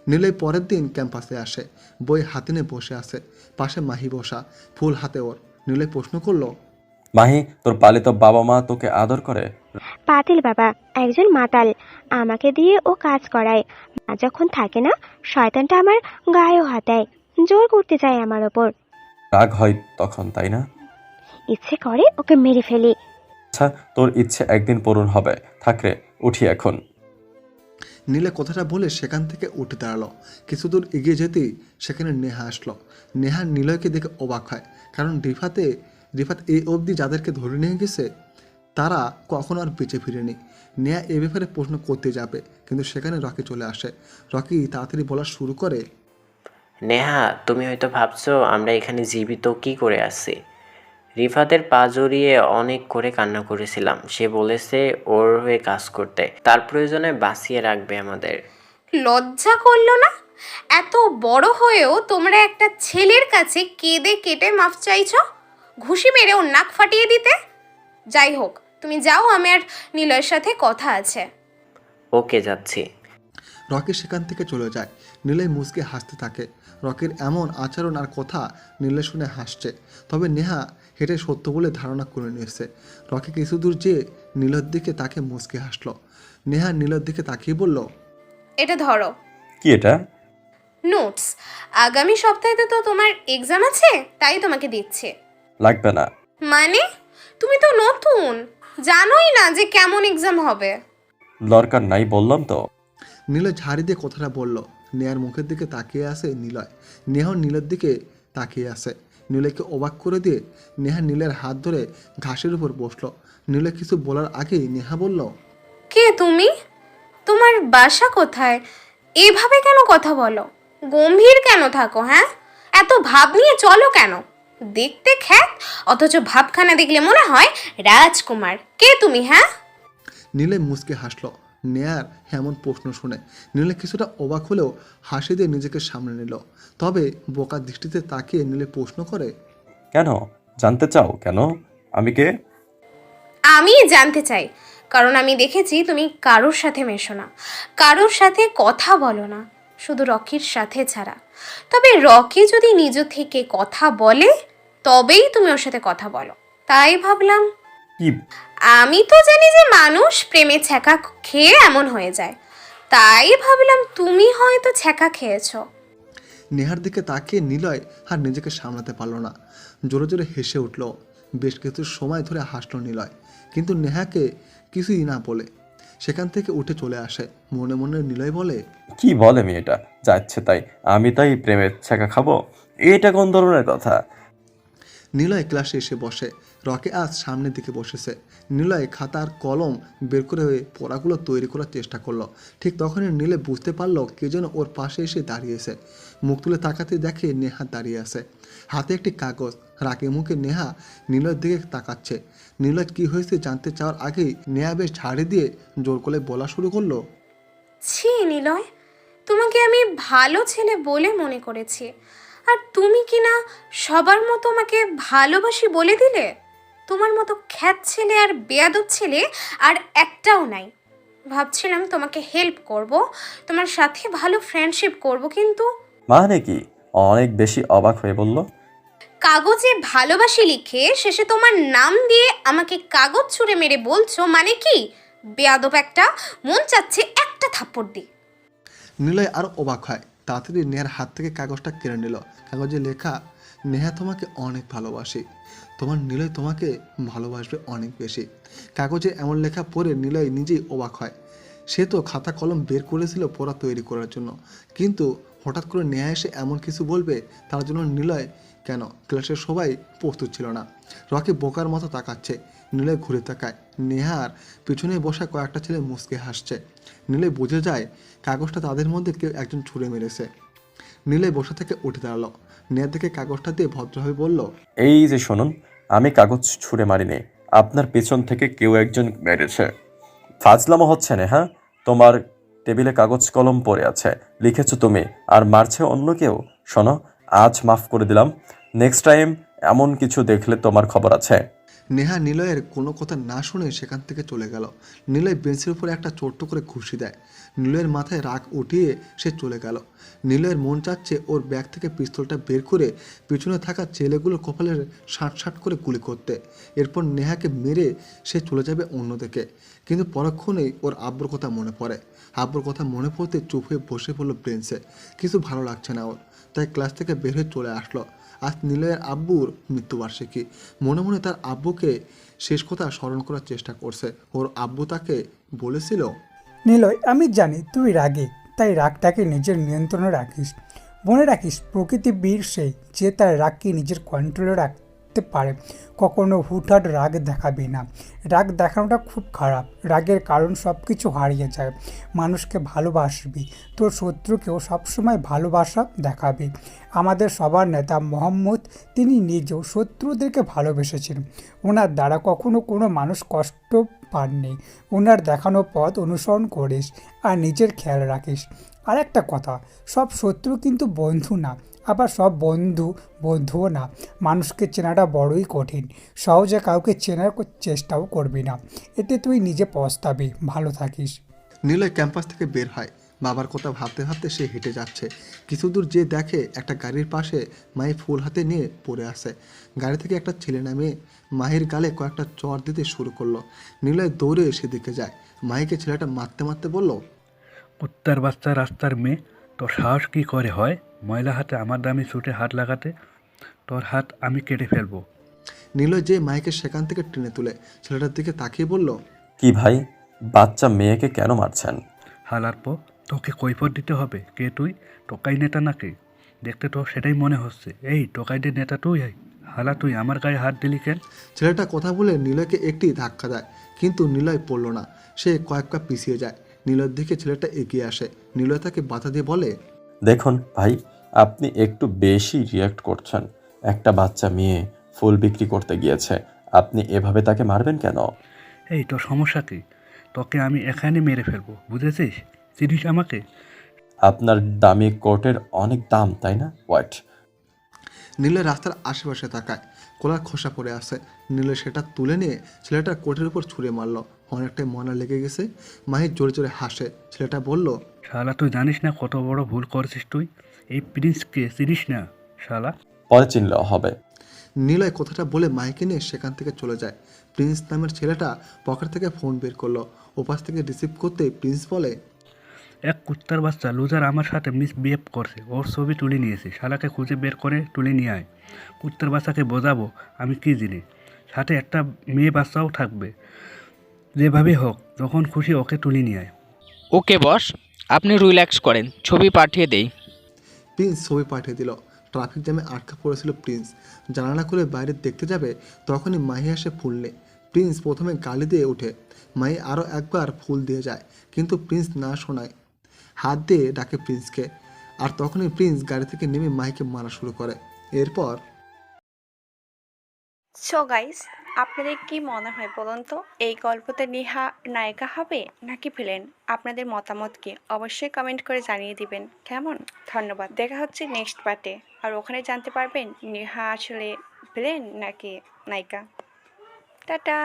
নিলয় পরের দিন ক্যাম্পাসে আসে। বই হাতে নিয়ে বসে আছে। পাশে মাহি বসা, ফুল হাতে ওর। নিলয় প্রশ্ন করলো, মাহি, তোর পালিত বাবা মা তোকে আদর করে? পাতিল বাবা একজন মাতাল, আমাকে দিয়ে ও কাজ করায়। মা যখন থাকে না, শয়তানটা আমার গায়েও হাত দেয়, জোর করতে চায় আমার ওপর। রাগ হয় তখন, তাই না? ইচ্ছে করে ওকে মেরে ফেলি। আচ্ছা, তোর ইচ্ছে একদিন পূরণ হবে। থাকরে, উঠি এখন। নীলে কথাটা বলে সেখান থেকে উঠে দাঁড়ালো। কিছু দূর এগিয়ে যেতেই সেখানে নেহা আসলো। নেহা নিলয়কে দেখে অবাক হয়, কারণ রিফাত এই অবধি যাদেরকে ধরে নিয়ে গেছে তারা কখনো আর বেঁচে ফিরেনি। নেহা এ ব্যাপারে প্রশ্ন করতে যাবে, কিন্তু সেখানে রকি চলে আসে। রকি তাড়াতাড়ি বলা শুরু করে, নেহা, তুমি হয়তো ভাবছো আমরা এখানে জীবিত কি করে আছি। রিফাতের পা জড়িয়ে অনেক করে কান্না করেছিলাম। সে বলেছে ওর হয়ে কাজ করতে, তার প্রয়োজনে বাঁচিয়ে রাখবে আমাদের। লজ্জা করলো না? এত বড় হয়েও তোমরা একটা ছেলের কাছে কেঁদে কেটে মাফ চাইছো, ঘুষি মেরে ওর নাক ফাটিয়ে দিতে। যাই হোক, তুমি যাও, আমি আর নিলয়ের সাথে কথা আছে। ওকে, যাচ্ছি। রকি সেখান থেকে চলে যায়। নীলয় মুচকে হাসতে থাকে। রকির এমন আচরণ আর কথা নীলয় শুনে হাসছে। তবে নেহা হেঁটে সত্য বলে ধারণা করে নিয়েছে। রকি কিছু দূর যেয়ে নীলয়ের দিকে তাকে মুচকে হাসলো। নেহা নীলয়ের দিকে তাকিয়ে বলল, এটা ধরো। কি এটা? নোটস। আগামী সপ্তাহে তো তোমার এক্সাম আছে, তাই তোমাকে দিচ্ছে। লাগবে না। মানে? তুমি তো নতুন, জানোই না যে কেমন এক্সাম হবে। দরকার নাই বললাম তো। নীলয় ঝাড়ি দিয়ে কথাটা বলল। নেহার মুখের দিকে তাকিয়ে আসে নিলয়। নেহাও নীলের দিকে তাকিয়ে আসে। নীলয়কে অবাক করে দিয়ে নেহা নীলের হাত ধরে ঘাসের উপর বসলো। নীলয় কিছু বলার আগেই নেহা বলল, কে তুমি? তোমার বাসা কোথায়? এভাবে কেন কথা বলো? গম্ভীর কেন থাকো? হ্যাঁ, এত ভাব নিয়ে চলো কেন? দেখতে খ্যাত, অথচ ভাবখানা দেখলে মনে হয় রাজকুমার। কে তুমি? হ্যাঁ। নীলয় মুচকে হাসলো। নেয়ার এমন প্রশ্ন শুনে নীলে কিছুটা অবাক হলেও হাসি দিয়ে নিজেকে সামনে নিল। তবে বোকা দৃষ্টিতে তাকিয়ে নীলে প্রশ্ন করে, কেন জানতে চাও? কেন আমি কে? আমি জানতে চাই, কারণ আমি দেখেছি তুমি কারোর সাথে মেশো না, কারোর সাথে কথা বলো না, শুধু রকির সাথে ছাড়া। তবে রকি যদি নিজ থেকে কথা বলে তবেই তুমি ওর সাথে কথা বলো। তাই ভাবলাম, কি? আমি তো জানি যে মানুষ প্রেমে ছ্যাঁকা খেয়ে এমন হয়ে যায়, তাই ভাবলাম তুমি হয়তো ছ্যাঁকা খেয়েছো। নেহার দিকে তাকিয়ে নিলয় আর নিজেকে সামলাতে পারল না, জোরে জোরে হেসে উঠল। বেশ কিছু সময় ধরে হাসল নিলয়, কিন্তু নেহাকে কিছুই না বলে সেখান থেকে উঠে চলে আসে। মনে মনে নিলয় বলে, কি বলে মেয়েটা, যাচ্ছে তাই আমি তাই প্রেমের ছ্যাঁকা খাবো? এটা কোন ধরনের কথা? নিলয় ক্লাসে এসে বসে। রকি আজ সামনের দিকে বসেছে। নিলয় খাতার কলম বের করে পড়াগুলো তৈরি করার চেষ্টা করলো। ঠিক তখনই নিলয় বুঝতে পারলো কে যেন ওর পাশে এসে দাঁড়িয়েছে। মুখ তুলে তাকাতে দেখে নেহা দাঁড়িয়ে আছে, হাতে একটি কাগজ। রাগে মুখে নেহা নিলয়ের দিকে তাকাচ্ছে। নিলয় কি হয়েছে জানতে চাওয়ার আগেই নেহা বেশ ঝাড়ি দিয়ে জোর করে বলা শুরু করলো, ছি নিলয়, তোমাকে আমি ভালো ছেলে বলে মনে করেছি, আর তুমি কি না সবার মতো আমাকে ভালোবাসি বলে দিলে? তোমার মতো খ্যাত ছেলে আর বেয়াদব ছেলে আর একটাও নাই। ভাবছিলাম তোমাকে হেল্প করব, তোমার সাথে ভালো ফ্রেন্ডশিপ করব, কিন্তু মানে কি? অনেক বেশি অবাক হয়ে বলল। কাগজে ভালোবাসি লিখে শেষে তোমার নাম দিয়ে আমাকে কাগজ ছুঁড়ে মেরে বলছো, মানে কি? বেয়াদব একটা, মন চাচ্ছে একটা থাপ্পড় দিই। নিলয় আরও অবাক হয়। তাড়াতাড়ি নেহার হাত থেকে কাগজটা কেড়ে নিল। কাগজে লেখা, নেহা তোমাকে অনেক ভালোবাসি, তোমার নিলয় তোমাকে ভালোবাসবে অনেক বেশি। কাগজে এমন লেখা পড়ে নিলয় নিজেই অবাক হয়। সে তো খাতা কলম বের করেছিল পড়া তৈরি করার জন্য, কিন্তু হঠাৎ করে নেহা এসে এমন কিছু বলবে তার জন্য নিলয় কেন ক্লাসের সবাই প্রস্তুত ছিল না। রকি বোকার মতো তাকাচ্ছে। নিলয় ঘুরে তাকায়। নেহার পিছনে বসা কয়েকটা ছেলে মুচকে হাসছে। নিলয় বুঝে যায় কাগজটা তাদের মধ্যে কেউ একজন ছুঁড়ে মেরেছে। নিলয় বসা থেকে উঠে দাঁড়ালো। নেহার দিকে কাগজটা দিয়ে ভদ্রভাবে বলল, এই যে শুনুন, আমি কাগজ ছুঁড়ে মারিনি, আপনার পেছন থেকে কেউ একজন মেরেছে। ফাজলামো হচ্ছে না? হ্যাঁ, তোমার টেবিলে কাগজ কলম পড়ে আছে, লিখেছো তুমি, আর মারছে অন্য কেউ। শোনো, আজ মাফ করে দিলাম, নেক্সট টাইম এমন কিছু দেখলে তোমার খবর আছে। নেহা নিলয়ের কোনো কথা না শুনে সেখান থেকে চলে গেল। নিলয় বেঞ্চের উপরে একটা ছোট্ট করে ঘুষি দেয়। নিলয়ের মাথায় রাগ উঠিয়ে সে চলে গেল। নিলয়ের মন চাচ্ছে ওর ব্যাগ থেকে পিস্তলটা বের করে পিছনে থাকা ছেলেগুলোর কপালের ষাট করে গুলি করতে, এরপর নেহাকে মেরে সে চলে যাবে অন্যদিকে। কিন্তু পরক্ষণেই ওর আব্বুর কথা মনে পড়ে। আব্বুর কথা মনে পড়তে চুপ হয়ে বসে পড়লো বেঞ্চে। কিছু ভালো লাগছে না ওর, তাই ক্লাস থেকে বের হয়ে চলে আসলো। আজ নিলয়ের আব্বুর মৃত্যুবার্ষিকী। মনে মনে তার আব্বুকে শেষ কথা স্মরণ করার চেষ্টা করছে। ওর আব্বু তাকে বলেছিল, নিলয়, আমি জানি তুই রাগে, তাই রাগটাকে নিজের নিয়ন্ত্রণে রাখিস। মনে রাখিস, প্রকৃতি বীর সেই যে তার রাগকে নিজের কন্ট্রোলে রাখতে পারে। কখনো হুটহাট রাগ দেখাবি না, রাগ দেখানোটা খুব খারাপ। রাগের কারণ সব কিছু হারিয়ে যায়। মানুষকে ভালোবাসবি, তোর শত্রুকেও সবসময় ভালোবাসা দেখাবি। আমাদের সবার নেতা মোহাম্মদ, তিনি নিজেও শত্রুদেরকে ভালোবেসেছেন। ওনার দ্বারা কখনো কোনো মানুষ কষ্ট পাননি। ওনার দেখানো পথ অনুসরণ করিস আর নিজের খেয়াল রাখিস। আর একটা কথা, সব শত্রু কিন্তু বন্ধু না, আবার সব বন্ধু বন্ধুও না। মানুষকে চেনাটা বড়ই কঠিন। সহজে কাউকে চেনার চেষ্টাও করবি না, এতে তুই নিজে পস্তাবি। ভালো থাকিস। নিলয় ক্যাম্পাস থেকে বের হয়। বাবার কথা ভাবতে ভাবতে সে হেঁটে যাচ্ছে। কিছু দূর যে দেখে একটা গাড়ির পাশে মাহি ফুল হাতে নিয়ে পড়ে আসে। গাড়ি থেকে একটা ছেলে নামে মাহির গালে কয়েকটা চড় দিতে শুরু করলো। নিলয় দৌড়ে সেদিকে যায়। মাহিকে ছেলেটা মারতে মারতে বলল, কুত্তার বাচ্চা রাস্তার মেয়ে, তোর সাহস কী করে হয় ময়লা হাতে আমার দামি ছুটে হাত লাগাতে? তোর হাত আমি কেটে ফেলবো। নিলয় যে মাহিকে সেখান থেকে টেনে তুলে ছেলেটার দিকে তাকিয়ে বলল, কি ভাই, বাচ্চা মেয়েকে কেন মারছেন? হালার পর তোকে কৈফত দিতে হবে। কে তুই? টোকাই নেতা নাকি? দেখতে তো সেটাই মনে হচ্ছে। এই টোকাইদের নেতা তুই? হালা, তুই আমার গায়ে হাত দিলি কেন? ছেলেটা কথা বলে নিলয়কে একটি ধাক্কা দেয়, কিন্তু নিলয় পড়ল না। সে কয়েক পা পিছিয়ে যায়। নিলয়ের দিকে ছেলেটা এগিয়ে আসে। নিলয় তাকে বাধা দিয়ে বলে, দেখুন ভাই, আপনি একটু বেশি রিয়াক্ট করছেন। একটা বাচ্চা মেয়ে ফুল বিক্রি করতে গিয়েছে, আপনি এভাবে তাকে মারবেন কেন? এই তোর সমস্যা কি? তোকে আমি এখানে মেরে ফেলবো, বুঝেছিস? চিনিস আমাকে? আপনার দামি কোটের অনেক দাম, তাই না? হোয়াট? নিলয় রাস্তার আশেপাশে তাকায়। কোলার খোসা পড়ে আসে। নিলয় সেটা তুলে নিয়ে ছেলেটার কোটের উপর ছুঁড়ে মারল। অনেকটাই মনে লেগে গেছে। মাহি জোরে জোরে হাসে। ছেলেটা বলল, শালা, তুই জানিস না কত বড় ভুল করেছিস তুই? এই প্রিন্সকে চিনিস না শালা? পরে চিনলেও হবে। নিলয় কথাটা বলে মাহিকে নিয়ে সেখান থেকে চলে যায়। প্রিন্স নামের ছেলেটা পকেট থেকে ফোন বের করলো। ওপাশ থেকে রিসিভ করতে প্রিন্স বলে, এক কুত্তার বাচ্চা লুজার আমার সাথে মিসবিহেভ করছে, ওর ছবি তুলে নিয়েছে, শালাকে খুঁজে বের করে তুলে নিয়ে আয়। কুত্তার বাচ্চাকে বোঝাবো আমি কী জিনিস, সাথে একটা মেয়ে বাচ্চাও থাকবে। যেভাবে হোক যখন খুশি ওকে তুলে নিয়ে আয়। ওকে বস, আপনি রিল্যাক্স করেন, ছবি পাঠিয়ে দেই। প্রিন্স ছবি পাঠিয়ে দিল। ট্রাফিক জ্যামে আটকা পড়েছিল প্রিন্স। জানালা খুলে বাইরে দেখতে যাবে, তখনই মাহি আসে ফুল নিয়ে। প্রিন্স প্রথমে গালি দিয়ে ওঠে। মাহি আরও একবার ফুল দিয়ে যায়, কিন্তু প্রিন্স না শোনায়। হাত দিয়ে ডাকে প্রিন্সকে, আর তখনই প্রিন্স গাড়ি থেকে নেমে মাহিকে মারা শুরু করে। এরপর সো গাইস, আপনাদের কি মনে হয় বলুন তো, এই গল্পতে নেহা নায়িকা হবে নাকি ভিলেন? আপনাদের মতামত কি অবশ্যই কমেন্ট করে জানিয়ে দিবেন কেমন। ধন্যবাদ, দেখা হচ্ছে নেক্সট পার্টে, আর ওখানে জানতে পারবেন নেহা আসলে ভিলেন নাকি নায়িকা। টাটা।